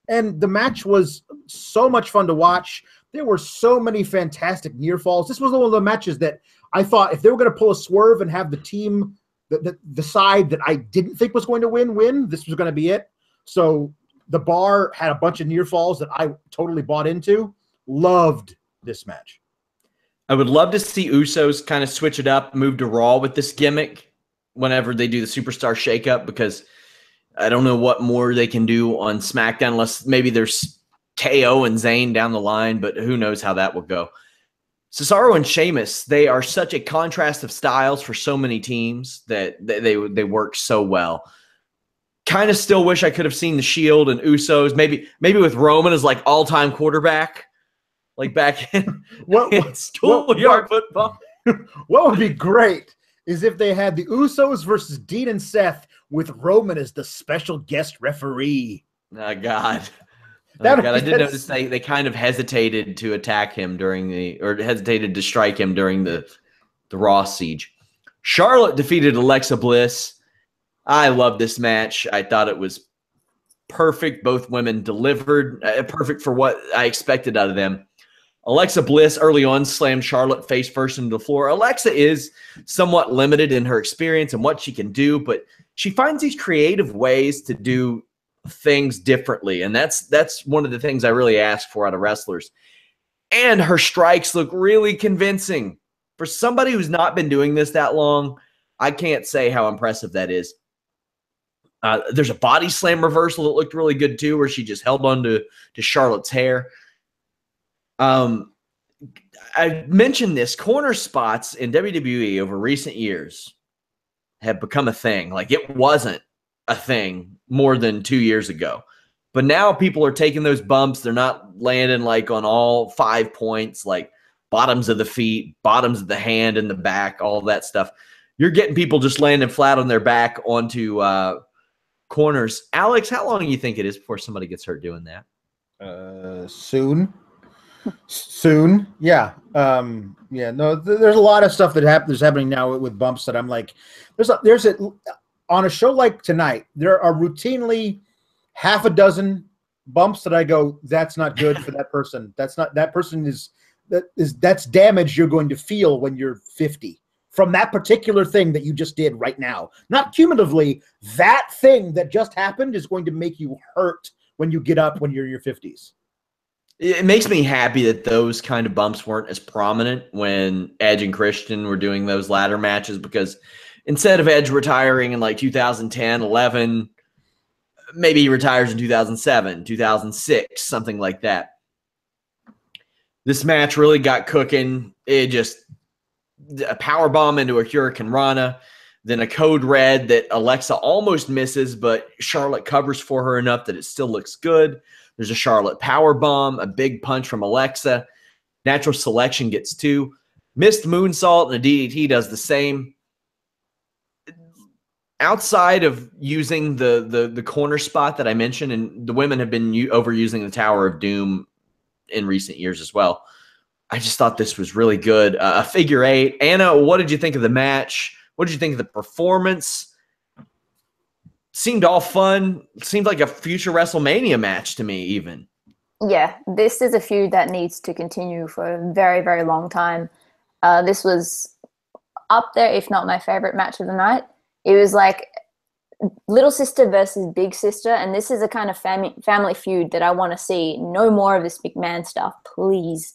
And the match was so much fun to watch. There were so many fantastic near falls. This was one of the matches that I thought if they were going to pull a swerve and have the team, the side that I didn't think was going to win, this was going to be it. So the bar had a bunch of near falls that I totally bought into. Loved this match. I would love to see Usos kind of switch it up, move to Raw with this gimmick whenever they do the Superstar Shakeup, because I don't know what more they can do on SmackDown unless maybe there's KO and Zayn down the line, but who knows how that will go. Cesaro and Sheamus, they are such a contrast of styles for so many teams that they work so well. Kind of still wish I could have seen the Shield and Usos, maybe with Roman as like all-time quarterback. Like back in schoolyard football. What would be great is if they had the Usos versus Dean and Seth with Roman as the special guest referee. Oh, God. I did notice they kind of hesitated to attack him hesitated to strike him during the Raw siege. Charlotte defeated Alexa Bliss. I love this match. I thought it was perfect. Both women delivered perfect for what I expected out of them. Alexa Bliss early on slammed Charlotte face first into the floor. Alexa is somewhat limited in her experience and what she can do, but she finds these creative ways to do things differently, and that's one of the things I really ask for out of wrestlers. And her strikes look really convincing. For somebody who's not been doing this that long, I can't say how impressive that is. There's a body slam reversal that looked really good too, where she just held on to Charlotte's hair. I mentioned this, corner spots in WWE over recent years have become a thing. Like, it wasn't a thing more than 2 years ago, But now people are taking those bumps. They're not landing like on all 5 points, like bottoms of the feet, bottoms of the hand and the back, all that stuff. You're getting people just landing flat on their back onto corners. Alex, how long do you think it is before somebody gets hurt doing that? Soon. Yeah. Yeah, no, there's a lot of stuff that's happening now with bumps that I'm like, on a show like tonight, there are routinely half a dozen bumps that I go, that's not good for that person. That's damage you're going to feel when you're 50 from that particular thing that you just did right now. Not cumulatively, that thing that just happened is going to make you hurt when you get up when you're in your 50s. It makes me happy that those kind of bumps weren't as prominent when Edge and Christian were doing those ladder matches, because instead of Edge retiring in like 2010, 11, maybe he retires in 2007, 2006, something like that. This match really got cooking. It just a power bomb into a Hurricane Rana, then a code red that Alexa almost misses, but Charlotte covers for her enough that it still looks good. There's a Charlotte power bomb, a big punch from Alexa. Natural Selection gets 2. Missed moonsault, and a DDT does the same. Outside of using the corner spot that I mentioned, and the women have been overusing the Tower of Doom in recent years as well, I just thought this was really good. A figure 8. Anna, what did you think of the match? What did you think of the performance? Seemed all fun. Seemed like a future WrestleMania match to me, even. Yeah, this is a feud that needs to continue for a very, very long time. This was up there, if not my favorite match of the night. It was like little sister versus big sister, and this is a kind of family feud that I want to see. No more of this McMahon stuff, please.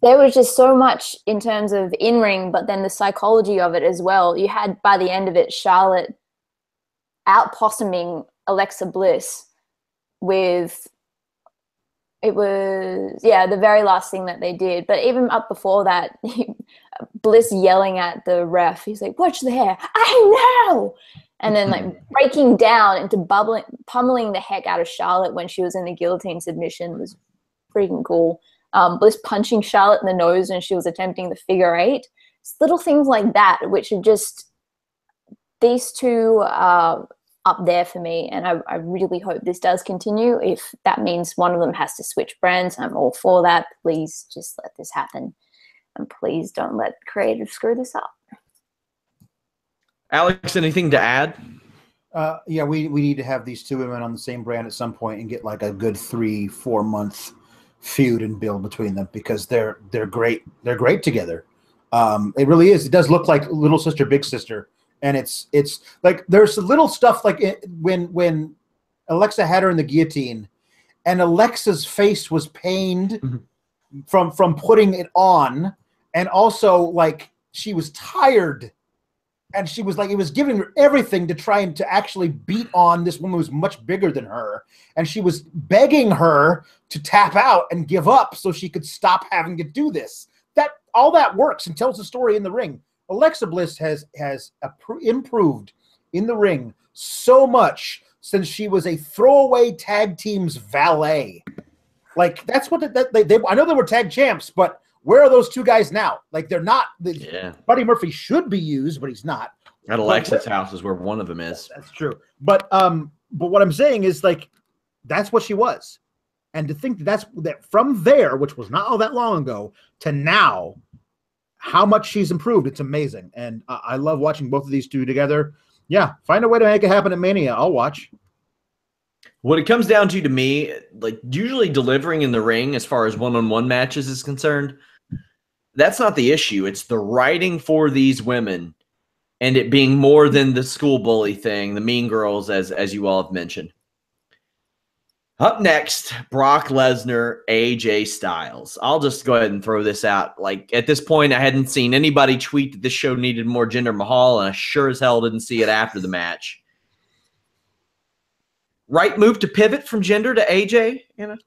There was just so much in terms of in-ring, but then the psychology of it as well. You had, by the end of it, Charlotte out-possuming Alexa Bliss with, it was, yeah, the very last thing that they did. But even up before that, Bliss yelling at the ref. He's like, watch the hair. I know! And then like breaking down into pummeling the heck out of Charlotte when she was in the guillotine submission was freaking cool. Bliss punching Charlotte in the nose when she was attempting the figure 8. It's little things like that, which are just, these two are up there for me. And I really hope this does continue. If that means one of them has to switch brands, I'm all for that. Please just let this happen. And please don't let creative screw this up. Alex, anything to add? Yeah, we need to have these two women on the same brand at some point and get like a good 3-4 month feud and build between them, because they're great. They're great together. It really is. It does look like little sister, big sister, and it's like there's little stuff like when Alexa had her in the guillotine, and Alexa's face was pained from putting it on, and also like she was tired. And she was like, it was giving her everything to try and to actually beat on this woman who was much bigger than her. And she was begging her to tap out and give up so she could stop having to do this. All that works and tells the story in the ring. Alexa Bliss has improved in the ring so much since she was a throwaway tag team's valet. Like, that's what they I know they were tag champs, but where are those two guys now? Like, they're not. Buddy Murphy should be used, but he's not. At Alexa's house is where one of them is. That's true. But what I'm saying is, like, that's what she was. And to think that from there, which was not all that long ago, to now, how much she's improved, it's amazing. And I love watching both of these two together. Yeah, find a way to make it happen at Mania. I'll watch. What it comes down to me, like usually delivering in the ring as far as one-on-one matches is concerned, that's not the issue. It's the writing for these women and it being more than the school bully thing, the mean girls, as you all have mentioned. Up next, Brock Lesnar, AJ Styles. I'll just go ahead and throw this out. Like, at this point, I hadn't seen anybody tweet that this show needed more Jinder Mahal, and I sure as hell didn't see it after the match. Right move to pivot from Jinder to AJ, Anna?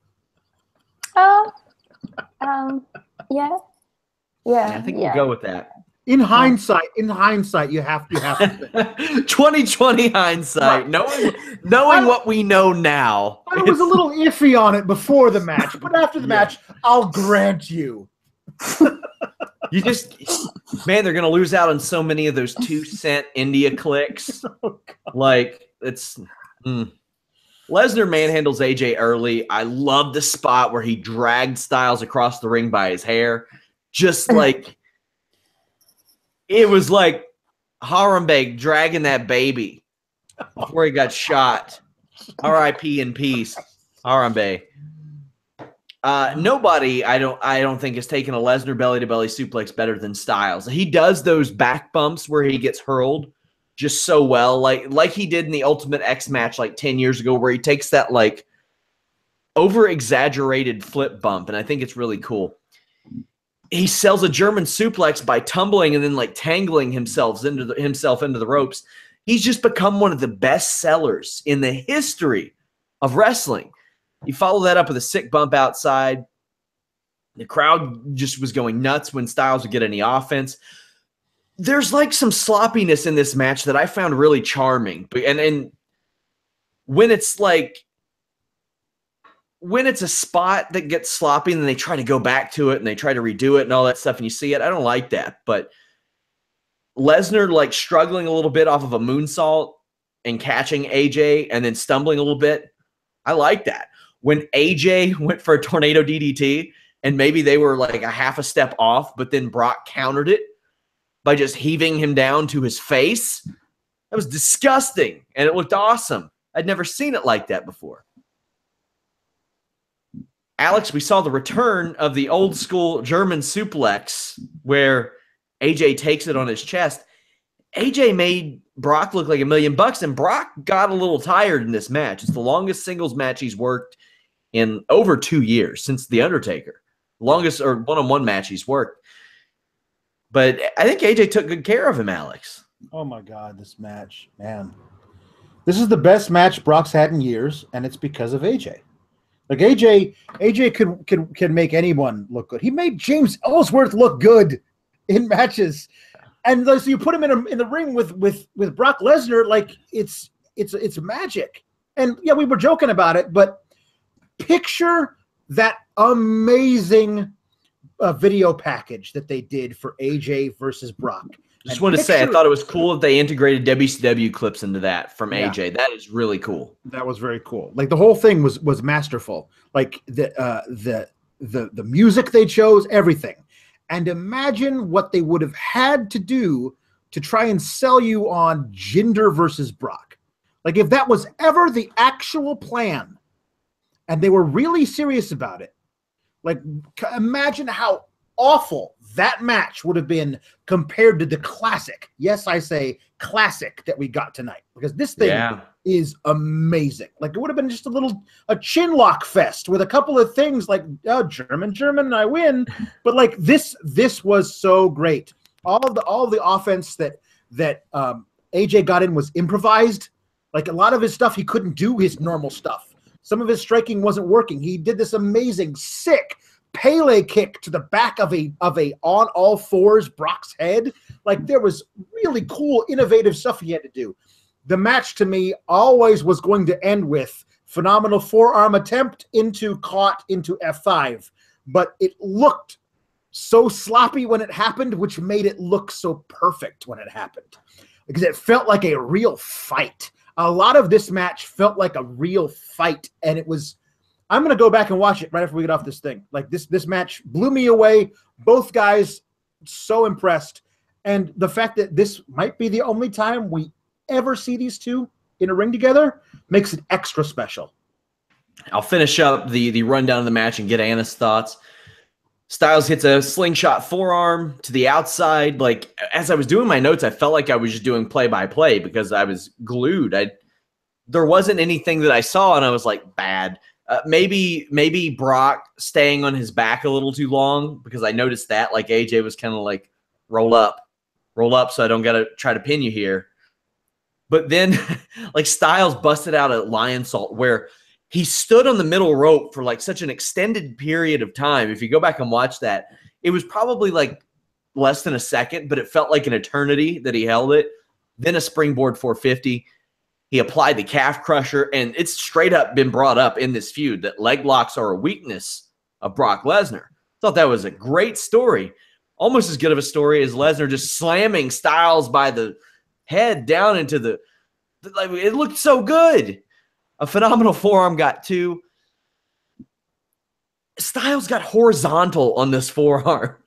Yeah. I think we'll go with that. In hindsight, you have to. 2020 hindsight, knowing what we know now. I was a little iffy on it before the match, but after the match, I'll grant you. You just, man, they're gonna lose out on so many of those 2-cent India clicks. Like it's. Lesnar manhandles AJ early. I love the spot where he dragged Styles across the ring by his hair, just like. It was like Harambe dragging that baby before he got shot. R.I.P. in peace, Harambe. Nobody, I don't think, has taken a Lesnar belly-to-belly suplex better than Styles. He does those back bumps where he gets hurled just so well, like he did in the Ultimate X match like 10 years ago, where he takes that like over-exaggerated flip bump, and I think it's really cool. He sells a German suplex by tumbling and then like tangling himself into the ropes. He's just become one of the best sellers in the history of wrestling. You follow that up with a sick bump outside. The crowd just was going nuts when Styles would get any offense. There's like some sloppiness in this match that I found really charming. And when it's like, when it's a spot that gets sloppy and then they try to go back to it and they try to redo it and all that stuff and you see it, I don't like that. But Lesnar like struggling a little bit off of a moonsault and catching AJ and then stumbling a little bit, I like that. When AJ went for a tornado DDT and maybe they were like a half a step off, but then Brock countered it by just heaving him down to his face, that was disgusting and it looked awesome. I'd never seen it like that before. Alex, we saw the return of the old school German suplex where AJ takes it on his chest. AJ made Brock look like $1 million, and Brock got a little tired in this match. It's the longest singles match he's worked in over 2 years since The Undertaker. Longest or one-on-one match he's worked. But I think AJ took good care of him, Alex. Oh, my God, this match, man. This is the best match Brock's had in years, and it's because of AJ. Like AJ can make anyone look good. He made James Ellsworth look good in matches, and so you put him in the ring with Brock Lesnar, like it's magic. And yeah, we were joking about it, but picture that amazing video package that they did for AJ versus Brock. Just want to say, I thought it was cool that they integrated WCW clips into that from AJ. That is really cool. That was very cool. Like the whole thing was masterful. Like the music they chose, everything. And imagine what they would have had to do to try and sell you on Jinder versus Brock. Like if that was ever the actual plan, and they were really serious about it. Like imagine how awful that match would have been compared to the classic. Yes, I say classic that we got tonight, because this thing is amazing. Like it would have been just a chin lock fest with a couple of things like German, I win. But like this was so great. All of the offense that AJ got in was improvised. Like a lot of his stuff, he couldn't do his normal stuff. Some of his striking wasn't working. He did this amazing, sick Pele kick to the back of a on all fours Brock's head. Like there was really cool, innovative stuff he had to do. The match to me always was going to end with phenomenal forearm attempt caught into F5, but it looked so sloppy when it happened, which made it look so perfect when it happened, because it felt like a real fight. A lot of this match felt like a real fight, and it was. I'm going to go back and watch it right after we get off this thing. Like this match blew me away. Both guys, so impressed. And the fact that this might be the only time we ever see these two in a ring together makes it extra special. I'll finish up the rundown of the match and get Anna's thoughts. Styles hits a slingshot forearm to the outside. Like as I was doing my notes, I felt like I was just doing play-by-play because I was glued. There wasn't anything that I saw, and I was like, bad. Maybe Brock staying on his back a little too long, because I noticed that like AJ was kind of like roll up so I don't got to try to pin you here. But then like Styles busted out a lion salt where he stood on the middle rope for like such an extended period of time. If you go back and watch that, it was probably like less than a second, but it felt like an eternity that he held it. Then a springboard 450. He applied the calf crusher, and it's straight up been brought up in this feud that leg locks are a weakness of Brock Lesnar. Thought that was a great story. Almost as good of a story as Lesnar just slamming Styles by the head down into the like, it looked so good. A phenomenal forearm got 2. Styles got horizontal on this forearm.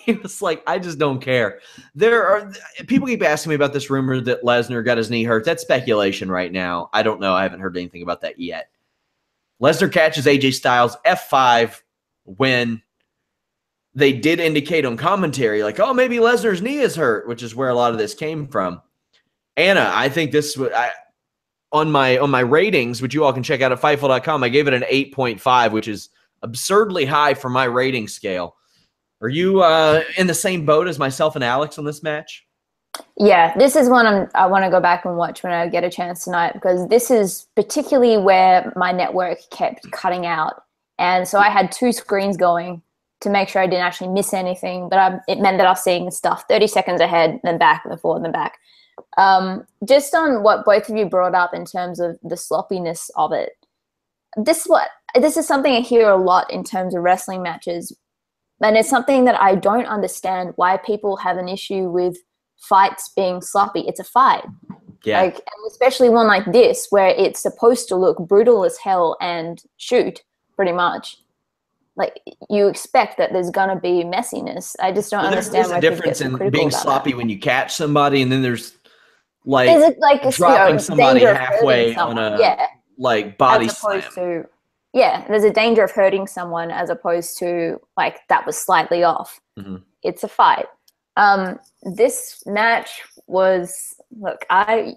He was like, I just don't care. People keep asking me about this rumor that Lesnar got his knee hurt. That's speculation right now. I don't know. I haven't heard anything about that yet. Lesnar catches AJ Styles F5 when they did indicate on commentary, like, oh, maybe Lesnar's knee is hurt, which is where a lot of this came from. Anna, I think this would on my ratings, which you all can check out at Fightful.com, I gave it an 8.5, which is absurdly high for my rating scale. Are you in the same boat as myself and Alex on this match? Yeah, this is one I want to go back and watch when I get a chance tonight, because this is particularly where my network kept cutting out. And so I had 2 screens going to make sure I didn't actually miss anything. But it meant that I was seeing stuff 30 seconds ahead, then back, then forward, then back. Just on what both of you brought up in terms of the sloppiness of it, this is something I hear a lot in terms of wrestling matches, and it's something that I don't understand why people have an issue with fights being sloppy. It's a fight. Yeah. Like, and especially one like this where it's supposed to look brutal as hell and shoot pretty much. Like, you expect that there's gonna be messiness. I just don't understand why there's a difference in being sloppy when you catch somebody, and then there's like dropping somebody halfway on a like body slam. There's a danger of hurting someone as opposed to like that was slightly off. Mm-hmm. It's a fight. This match was, look,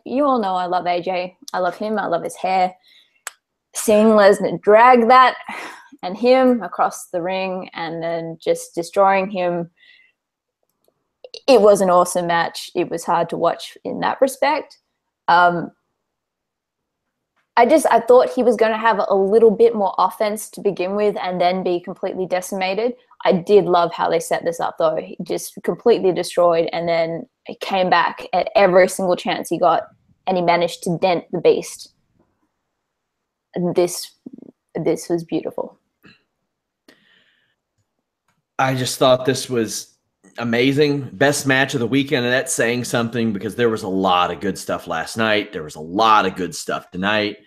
you all know I love AJ. I love him. I love his hair. Seeing Lesnar drag that and him across the ring and then just destroying him, it was an awesome match. It was hard to watch in that respect. I thought he was going to have a little bit more offense to begin with and then be completely decimated. I did love how they set this up, though. He just completely destroyed, and then he came back at every single chance he got, and he managed to dent the beast. And this was beautiful. I just thought this was amazing. Best match of the weekend, and that's saying something because there was a lot of good stuff last night. There was a lot of good stuff tonight.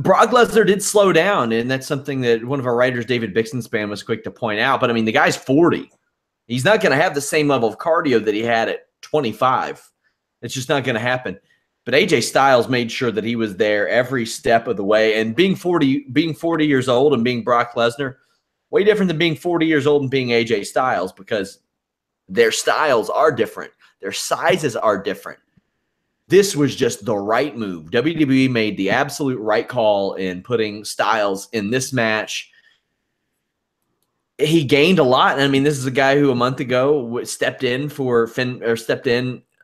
Brock Lesnar did slow down, and that's something that one of our writers, David Bixenspan, was quick to point out. But, I mean, the guy's 40. He's not going to have the same level of cardio that he had at 25. It's just not going to happen. But AJ Styles made sure that he was there every step of the way. And being 40 years old and being Brock Lesnar, way different than being 40 years old and being AJ Styles, because their styles are different. Their sizes are different. This was just the right move. WWE made the absolute right call in putting Styles in this match. He gained a lot. I mean, this is a guy who a month ago stepped in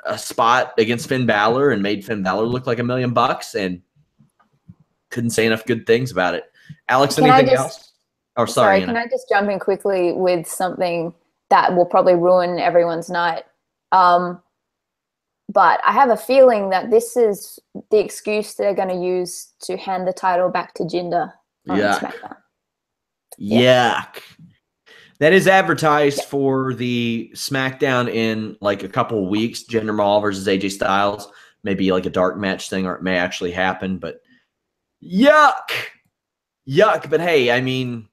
a spot against Finn Balor and made Finn Balor look like $1 million and couldn't say enough good things about it. Alex, anything else? Oh, sorry. Can I just jump in quickly with something that will probably ruin everyone's night? But I have a feeling that this is the excuse they're going to use to hand the title back to Jinder on Smackdown. Yuck. That is advertised for the Smackdown in like a couple of weeks. Jinder Mahal versus AJ Styles. Maybe like a dark match thing, or it may actually happen. But yuck. But hey, I mean,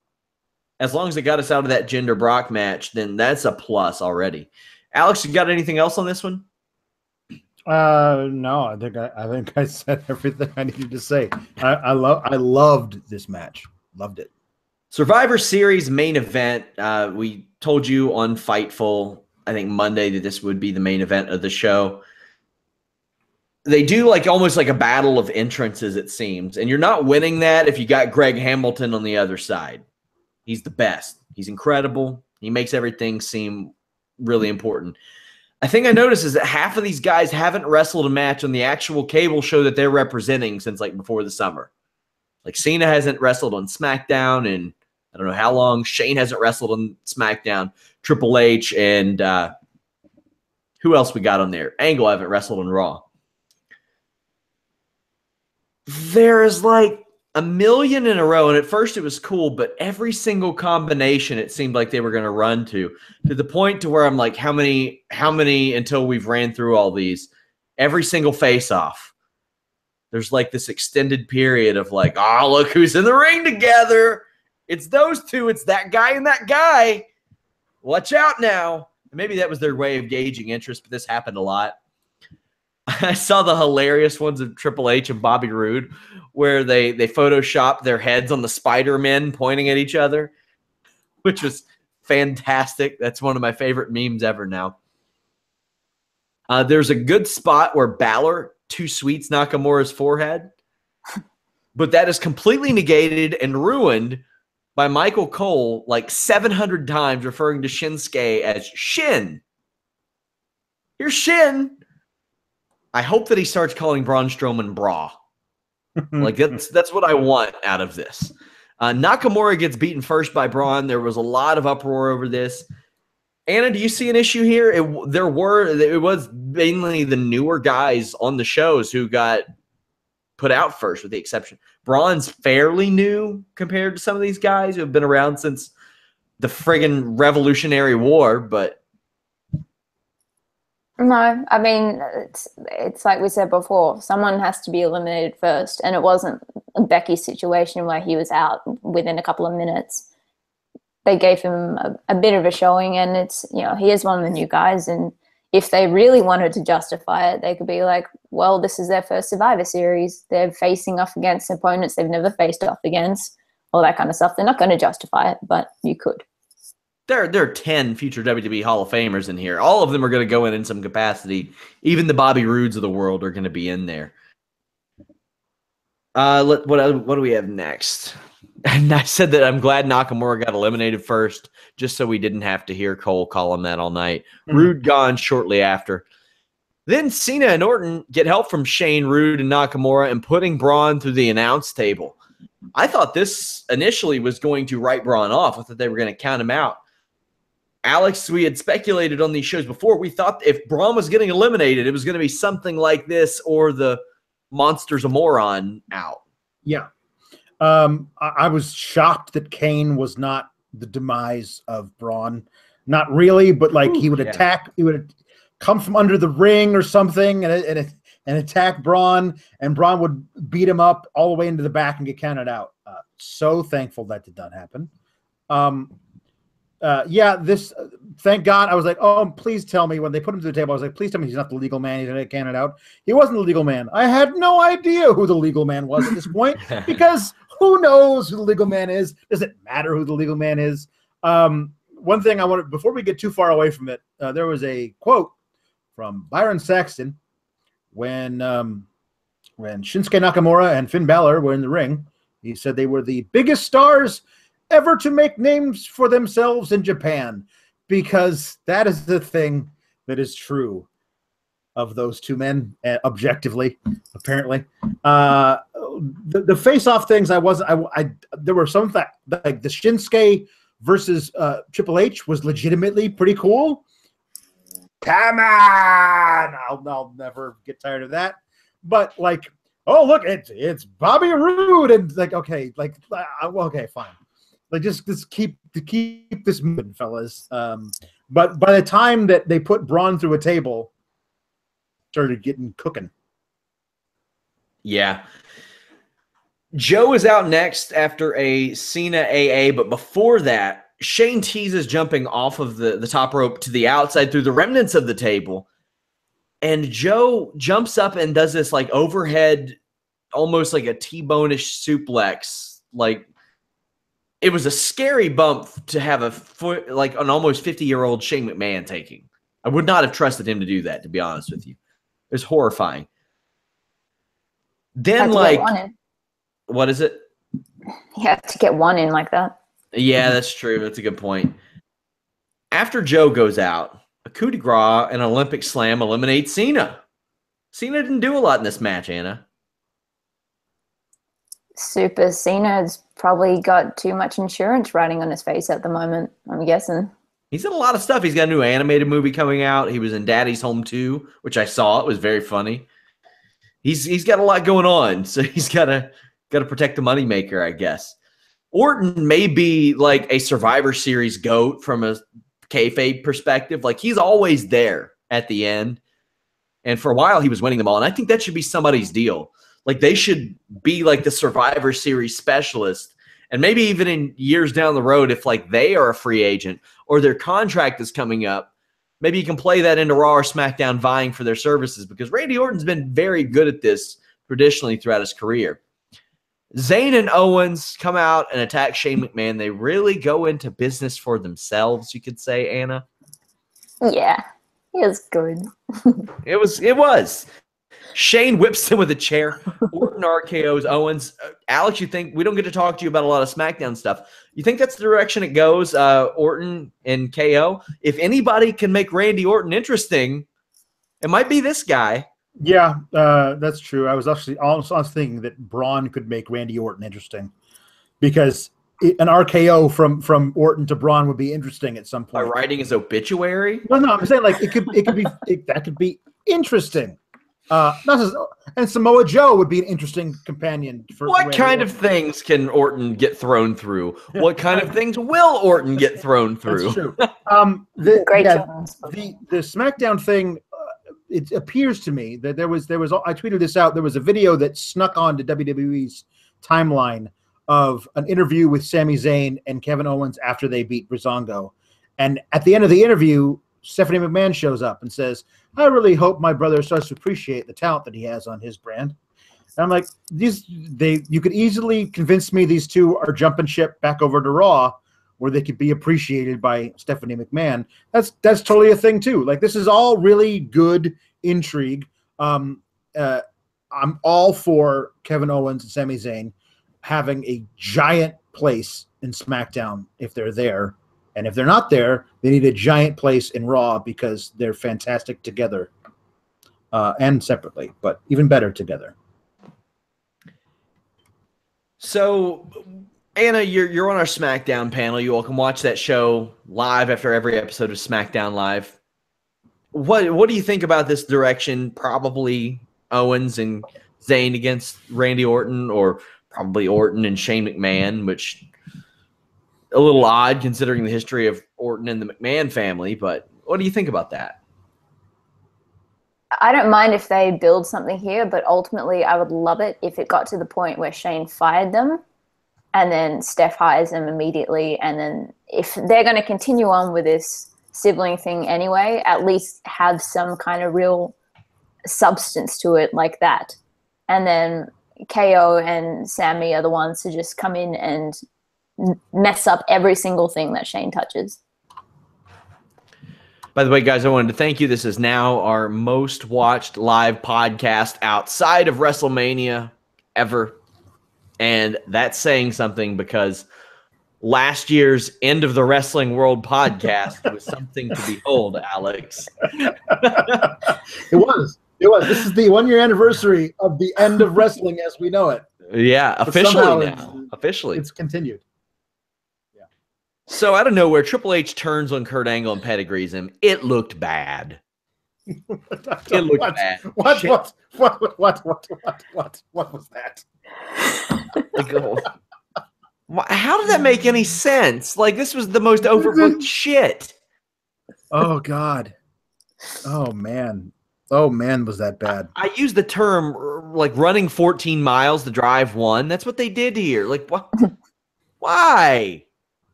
as long as it got us out of that Jinder Brock match, then that's a plus already. Alex, you got anything else on this one? No, I think I said everything I needed to say. I loved this match. Loved it. Survivor Series main event. We told you on Fightful, I think Monday, that this would be the main event of the show. They do like almost like a battle of entrances, it seems. And you're not winning that if you got Greg Hamilton on the other side. He's the best. He's incredible. He makes everything seem really important. I think I noticed is that half of these guys haven't wrestled a match on the actual cable show that they're representing since like before the summer. Like Cena hasn't wrestled on SmackDown in I don't know how long. Shane hasn't wrestled on SmackDown. Triple H and who else we got on there? Angle haven't wrestled on Raw. There's like a million in a row, and at first it was cool, but every single combination it seemed like they were going to run to the point to where I'm like, how many until we've ran through all these? Every single face-off. There's like this extended period of like, oh, look who's in the ring together. It's those two. It's that guy and that guy. Watch out now. Maybe that was their way of gauging interest, but this happened a lot. I saw the hilarious ones of Triple H and Bobby Roode where they photoshopped their heads on the Spider-Men pointing at each other, which was fantastic. That's one of my favorite memes ever now. There's a good spot where Balor two-sweets Nakamura's forehead, but that is completely negated and ruined by Michael Cole like 700 times referring to Shinsuke as Shin. Here's Shin. I hope that he starts calling Braun Strowman Bra. Like that's what I want out of this. Nakamura gets beaten first by Braun. There was a lot of uproar over this. Anna, do you see an issue here? It was mainly the newer guys on the shows who got put out first, with the exception. Braun's fairly new compared to some of these guys who have been around since the friggin' Revolutionary War, but no, I mean, it's like we said before, someone has to be eliminated first, and it wasn't Becky's situation where he was out within a couple of minutes. They gave him a bit of a showing, and it's, you know, he is one of the new guys, and if they really wanted to justify it, they could be like, well, this is their first Survivor Series. They're facing off against opponents they've never faced off against, all that kind of stuff. They're not going to justify it, but you could. There are 10 future WWE Hall of Famers in here. All of them are going to go in some capacity. Even the Bobby Roodes of the world are going to be in there. What do we have next? And I said that I'm glad Nakamura got eliminated first, just so we didn't have to hear Cole call him that all night. Roode gone shortly after. Then Cena and Orton get help from Shane, Roode, and Nakamura and putting Braun through the announce table. I thought this initially was going to write Braun off. I thought they were going to count him out. Alex, we had speculated on these shows before. We thought if Braun was getting eliminated, it was going to be something like this or the Monsters of Moron out. Yeah. I was shocked that Kane was not the demise of Braun. Not really, but like he would attack. He would come from under the ring or something and attack Braun, and Braun would beat him up all the way into the back and get counted out. So thankful that did not happen. Thank God. I was like, oh, please tell me when they put him to the table. I was like, please tell me he's not the legal man. He's going to get counted out. He wasn't the legal man. I had no idea who the legal man was at this point because who knows who the legal man is? Does it matter who the legal man is? One thing I wanted, before we get too far away from it, there was a quote from Byron Saxton when Shinsuke Nakamura and Finn Balor were in the ring. He said they were the biggest stars ever to make names for themselves in Japan, because that is the thing that is true of those two men, objectively, apparently. The face-off things, there were some like the Shinsuke versus Triple H was legitimately pretty cool. Come on, I'll never get tired of that. But like, oh look, it's Bobby Roode, and like, okay, like, okay, fine. Like just keep this moving, fellas. But by the time that they put Braun through a table, started getting cooking. Yeah. Joe is out next after a Cena AA, but before that, Shane teases jumping off of the top rope to the outside through the remnants of the table. And Joe jumps up and does this like overhead, almost like a T-bone-ish suplex. Like, it was a scary bump to have a foot, like an almost 50-year-old Shane McMahon taking. I would not have trusted him to do that, to be honest with you. It was horrifying. Then, like, what is it? You have to get one in like that. Yeah, that's true. That's a good point. After Joe goes out, a coup de grace and Olympic slam eliminates Cena. Cena didn't do a lot in this match, Anna. Super Cena's probably got too much insurance riding on his face at the moment, I'm guessing. He's in a lot of stuff. He's got a new animated movie coming out. He was in Daddy's Home 2, which I saw. It was very funny. He's got a lot going on, so he's got to protect the moneymaker, I guess. Orton may be like a Survivor Series GOAT from a kayfabe perspective. Like, he's always there at the end. And for a while, he was winning them all. And I think that should be somebody's deal. Like, they should be like the Survivor Series specialist. And maybe even in years down the road, if like they are a free agent or their contract is coming up, maybe you can play that into Raw or SmackDown vying for their services, because Randy Orton's been very good at this traditionally throughout his career. Zayn and Owens come out and attack Shane McMahon. They really go into business for themselves, you could say, Anna. Yeah, it was good. It was. Shane whips him with a chair. Orton RKO's Owens. Alex, you think we don't get to talk to you about a lot of SmackDown stuff? You think that's the direction it goes, Orton and KO? If anybody can make Randy Orton interesting, it might be this guy. Yeah, that's true. I was thinking that Braun could make Randy Orton interesting, because an RKO from Orton to Braun would be interesting at some point. By writing his obituary? No, I'm saying like that could be interesting. And Samoa Joe would be an interesting companion for what Randy kind Orton. of things can Orton get thrown through? What kind of things will Orton get thrown through? That's true. Great the SmackDown thing. It appears to me that there was. I tweeted this out. There was a video that snuck onto WWE's timeline of an interview with Sami Zayn and Kevin Owens after they beat Breezango, and at the end of the interview, Stephanie McMahon shows up and says, "I really hope my brother starts to appreciate the talent that he has on his brand." And I'm like, you could easily convince me these two are jumping ship back over to Raw, where they could be appreciated by Stephanie McMahon. That's totally a thing too. Like, this is all really good intrigue. I'm all for Kevin Owens and Sami Zayn having a giant place in SmackDown if they're there. And if they're not there, they need a giant place in Raw, because they're fantastic together and separately, but even better together. So, Anna, you're on our SmackDown panel. You all can watch that show live after every episode of SmackDown Live. What do you think about this direction? Probably Owens and Zayn against Randy Orton, or probably Orton and Shane McMahon, which a little odd considering the history of Orton and the McMahon family. But what do you think about that? I don't mind if they build something here, but ultimately I would love it if it got to the point where Shane fired them and then Steph hires them immediately. And then if they're going to continue on with this sibling thing anyway, at least have some kind of real substance to it like that. And then KO and Sammy are the ones to just come in and mess up every single thing that Shane touches. By the way, guys, I wanted to thank you. This is now our most watched live podcast outside of WrestleMania ever. And that's saying something, because last year's End of the Wrestling World podcast was something to behold, Alex. It was. This is the 1-year anniversary of the end of wrestling as we know it. Yeah, But officially now. Officially. It's continued. Yeah. So out of nowhere, Triple H turns on Kurt Angle and pedigrees him. It looked bad. It looked bad. What was that? How did that make any sense? Like, this was the most overbooked shit. Oh, God. Oh, man. Oh, man, was that bad. I use the term, like, running 14 miles to drive one. That's what they did here. Like, what? Why?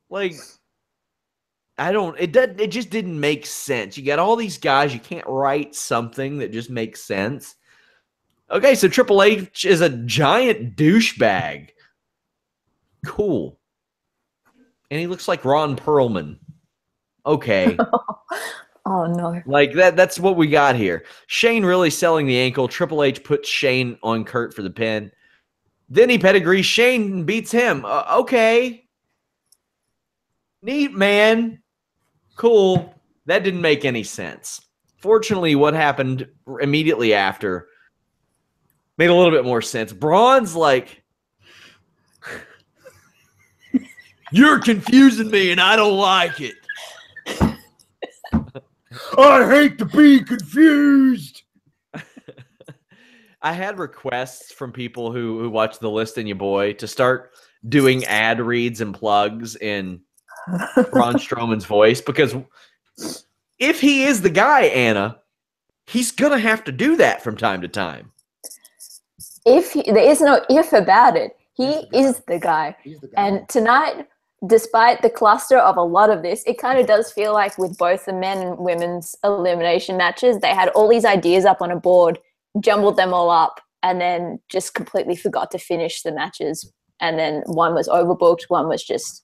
Like, it just didn't make sense. You got all these guys. You can't write something that just makes sense. Okay, so Triple H is a giant douchebag. Cool. And he looks like Ron Perlman. Okay. Oh, no. Like, that's what we got here. Shane really selling the ankle. Triple H puts Shane on Kurt for the pin. Then he pedigrees Shane and beats him. Okay. Neat, man. Cool. That didn't make any sense. Fortunately, what happened immediately after made a little bit more sense. Braun's like, You're confusing me, and I don't like it. I hate to be confused. I had requests from people who watch the List and Your Boy to start doing ad reads and plugs in Braun Strowman's voice, because if he is the guy, Anna, he's going to have to do that from time to time. There is no if about it. He is the guy. And tonight, despite the cluster of a lot of this, it kind of does feel like with both the men and women's elimination matches, they had all these ideas up on a board, jumbled them all up, and then just completely forgot to finish the matches. And then one was overbooked, one was just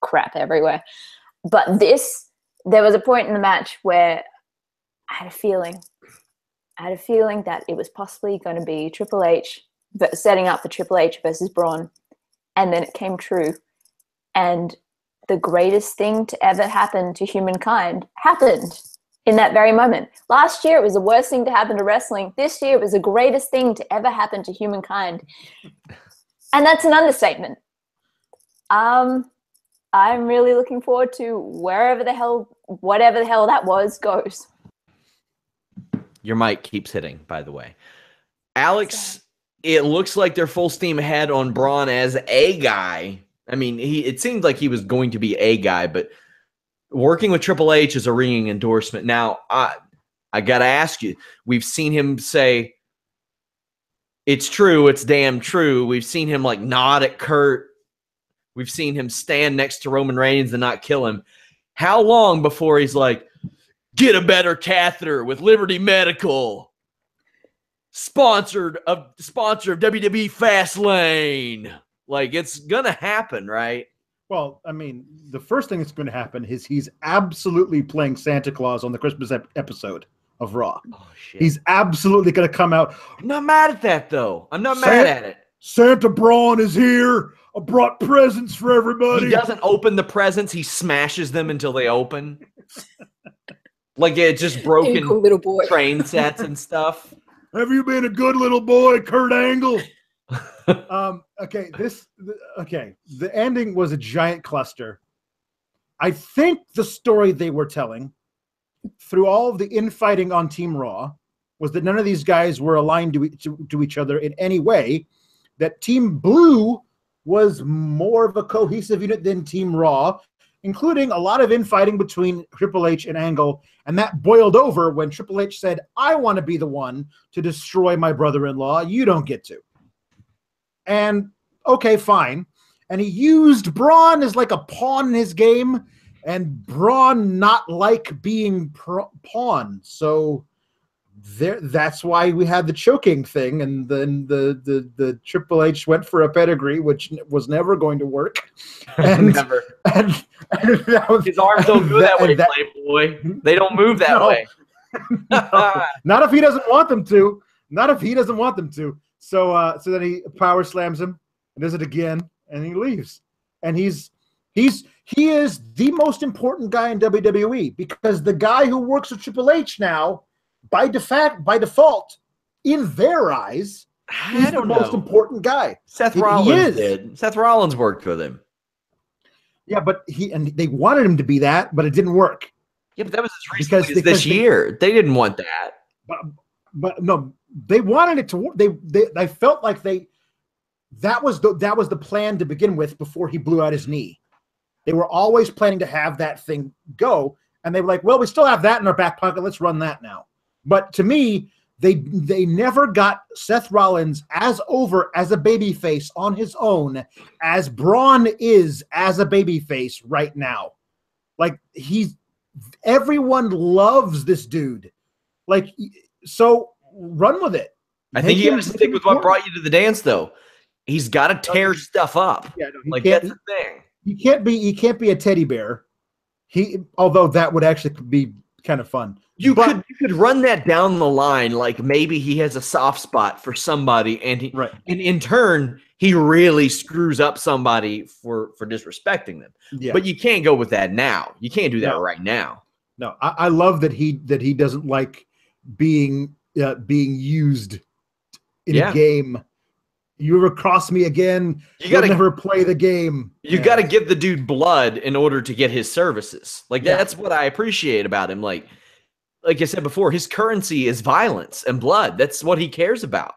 crap everywhere. But there was a point in the match where I had a feeling that it was possibly going to be Triple H, but setting up for Triple H versus Braun. And then it came true. And the greatest thing to ever happen to humankind happened in that very moment. Last year, it was the worst thing to happen to wrestling. This year, it was the greatest thing to ever happen to humankind. And that's an understatement. I'm really looking forward to whatever the hell that was goes. Your mic keeps hitting, by the way. Alex, it looks like they're full steam ahead on Braun as a guy. I mean, it seemed like he was going to be a guy, but working with Triple H is a ringing endorsement. Now, I got to ask you, we've seen him say, it's true, it's damn true. We've seen him like nod at Kurt. We've seen him stand next to Roman Reigns and not kill him. How long before he's like, get a better catheter with Liberty Medical, sponsor of WWE Fastlane? Like, it's going to happen, right? Well, I mean, the first thing that's going to happen is he's absolutely playing Santa Claus on the Christmas episode of Raw. Oh, shit. He's absolutely going to come out. I'm not mad at that, though. I'm not mad at it. Santa Braun is here. I brought presents for everybody. He doesn't open the presents. He smashes them until they open. Like it's just broken little boy. Train sets and stuff. Have you been a good little boy, Kurt Angle? Okay, the ending was a giant cluster. I think the story they were telling through all of the infighting on Team Raw was that none of these guys were aligned to each other in any way, that Team Blue was more of a cohesive unit than Team Raw, including a lot of infighting between Triple H and Angle, and that boiled over when Triple H said, I want to be the one to destroy my brother-in-law. You don't get to. And, okay, fine. And he used Braun as like a pawn in his game, and Braun not like being pawn. So that's why we had the choking thing, and then the Triple H went for a pedigree, which was never going to work. And, never. And his arms don't go that way, Playboy. They don't move that way. No, not if he doesn't want them to. Not if he doesn't want them to. So then he power slams him and does it again, and he leaves. And he is the most important guy in WWE, because the guy who works with Triple H now, by default, in their eyes, he's the most important guy. Seth Rollins did. Seth Rollins worked with him. Yeah, but they wanted him to be that, but it didn't work. Yeah, but that was as recently as this year. They didn't want that. But no, they wanted it to work. They felt like that was the plan to begin with before he blew out his knee. They were always planning to have that thing go, and they were like, well, we still have that in our back pocket. Let's run that now. But to me, they never got Seth Rollins as over as a babyface on his own as Braun is as a babyface right now. Like, everyone loves this dude. Like, so run with it. I think you got to stick with what brought you to the dance, though. He's got to tear stuff up. Yeah, no, that's the thing. He can't be a teddy bear. Although that would actually be kind of fun. You could run that down the line, like maybe he has a soft spot for somebody, and and in turn he really screws up somebody for disrespecting them. Yeah. But you can't go with that now. You can't do that right now. No, I love that he doesn't like being used in a game You ever cross me again, you'll never play the game. You got to give the dude blood in order to get his services. Like, that's what I appreciate about him. Like I said before, his currency is violence and blood. That's what he cares about.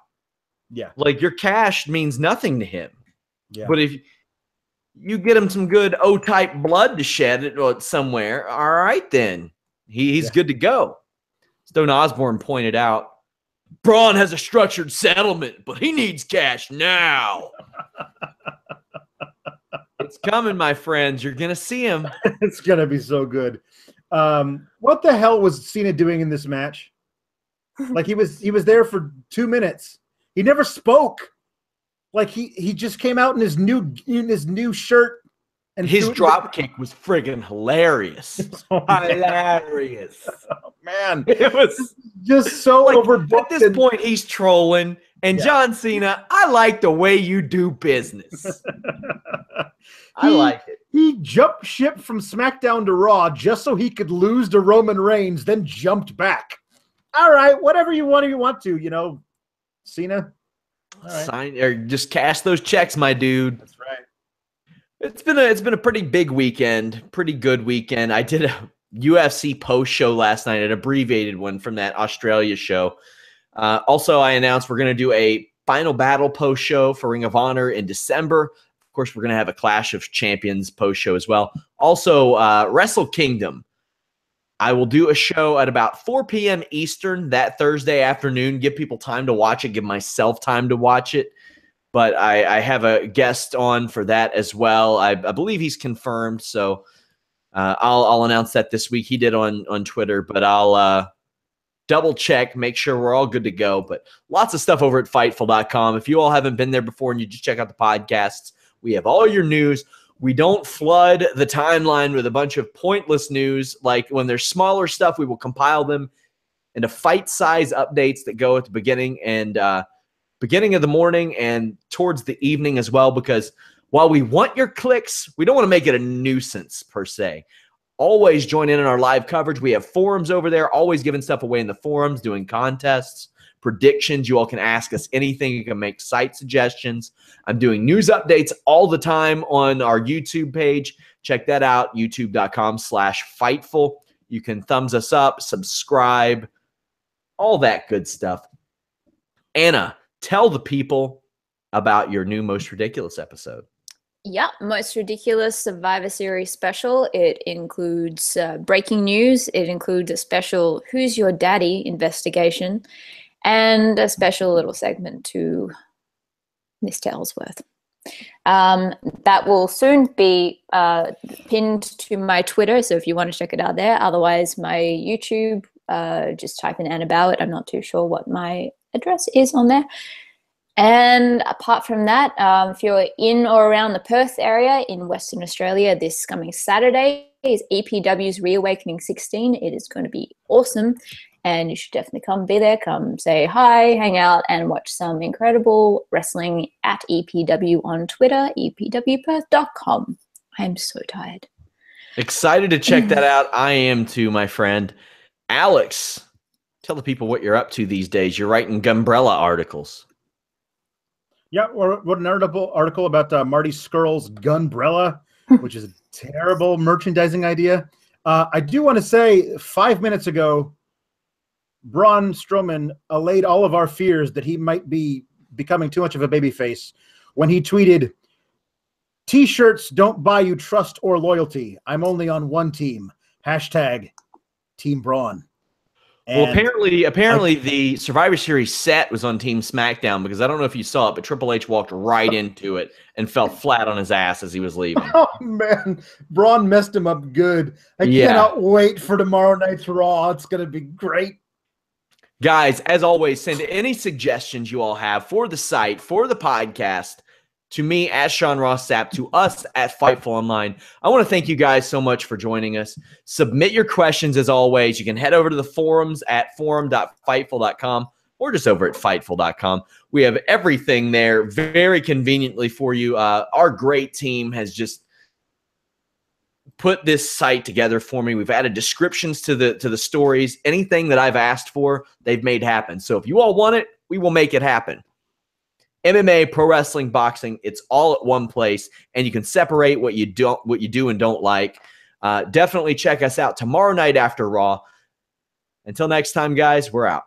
Yeah. Like, your cash means nothing to him. Yeah. But if you get him some good O-type blood to shed somewhere, all right, then. He's good to go. Stone Osborne pointed out, Braun has a structured settlement, but he needs cash now. It's coming, my friends. You're going to see him. It's going to be so good. What the hell was Cena doing in this match? Like, he was there for 2 minutes. He never spoke. Like, he just came out in his new shirt. And his drop kick was friggin' hilarious. Hilarious. Oh, man. It was just so overbooked. At this point, he's trolling. And John Cena, I like the way you do business. I like it. He jumped ship from SmackDown to Raw just so he could lose to Roman Reigns, then jumped back. All right, whatever you want to, Cena. All right. Sign or just cash those checks, my dude. That's right. It's been a pretty big weekend, pretty good weekend. I did a UFC post show last night, an abbreviated one from that Australia show. Also, I announced we're going to do a Final Battle post show for Ring of Honor in December. Of course, we're going to have a Clash of Champions post show as well. Also, Wrestle Kingdom. I will do a show at about 4 p.m. Eastern that Thursday afternoon. Give people time to watch it. Give myself time to watch it. But I have a guest on for that as well. I believe he's confirmed, so I'll announce that this week. He did on Twitter, but I'll double check, make sure we're all good to go. But lots of stuff over at Fightful.com. If you all haven't been there before and you just check out the podcasts, we have all your news. We don't flood the timeline with a bunch of pointless news. Like when there's smaller stuff, we will compile them into fight-size updates that go at the beginning and beginning of the morning and towards the evening as well, because while we want your clicks, we don't want to make it a nuisance per se. Always join in on our live coverage. We have forums over there, always giving stuff away in the forums, doing contests, predictions. You all can ask us anything. You can make site suggestions. I'm doing news updates all the time on our YouTube page. Check that out, youtube.com/Fightful. You can thumbs us up, subscribe, all that good stuff. Anna, tell the people about your new Most Ridiculous episode. Yep, Most Ridiculous Survivor Series special. It includes breaking news. It includes a special Who's Your Daddy investigation and a special little segment to Mr. Ellsworth. That will soon be pinned to my Twitter, so if you want to check it out there. Otherwise, my YouTube, just type in Anna Bauert. I'm not too sure what my address is on there. And apart from that, if you're in or around the Perth area in Western Australia, this coming Saturday is EPW's Reawakening 16. It is going to be awesome, and you should definitely come be there. Come say hi, hang out, and watch some incredible wrestling at EPW on Twitter, epwperth.com. I'm so tired. Excited to check that out. I am too, my friend. Alex, tell the people what you're up to these days. You're writing Gumbrella articles. Yeah, or wrote an article about Marty Scurll's Gunbrella, which is a terrible merchandising idea. I do want to say 5 minutes ago, Braun Strowman allayed all of our fears that he might be becoming too much of a babyface when he tweeted, "T-shirts don't buy you trust or loyalty. I'm only on one team. Hashtag Team Braun." Well, apparently the Survivor Series set was on Team Smackdown, because I don't know if you saw it, but Triple H walked right into it and fell flat on his ass as he was leaving. Oh, man. Braun messed him up good. I cannot wait for tomorrow night's Raw. It's going to be great. Guys, as always, send any suggestions you all have for the site, for the podcast, to me at Sean Ross Sapp, to us at Fightful Online. I want to thank you guys so much for joining us. Submit your questions as always. You can head over to the forums at forum.fightful.com or just over at fightful.com. We have everything there very conveniently for you. Our great team has just put this site together for me. We've added descriptions to the stories. Anything that I've asked for, they've made happen. So if you all want it, we will make it happen. MMA, pro wrestling, boxing, it's all at one place, and you can separate what you do and don't like. Definitely check us out tomorrow night after Raw. Until next time, guys, we're out.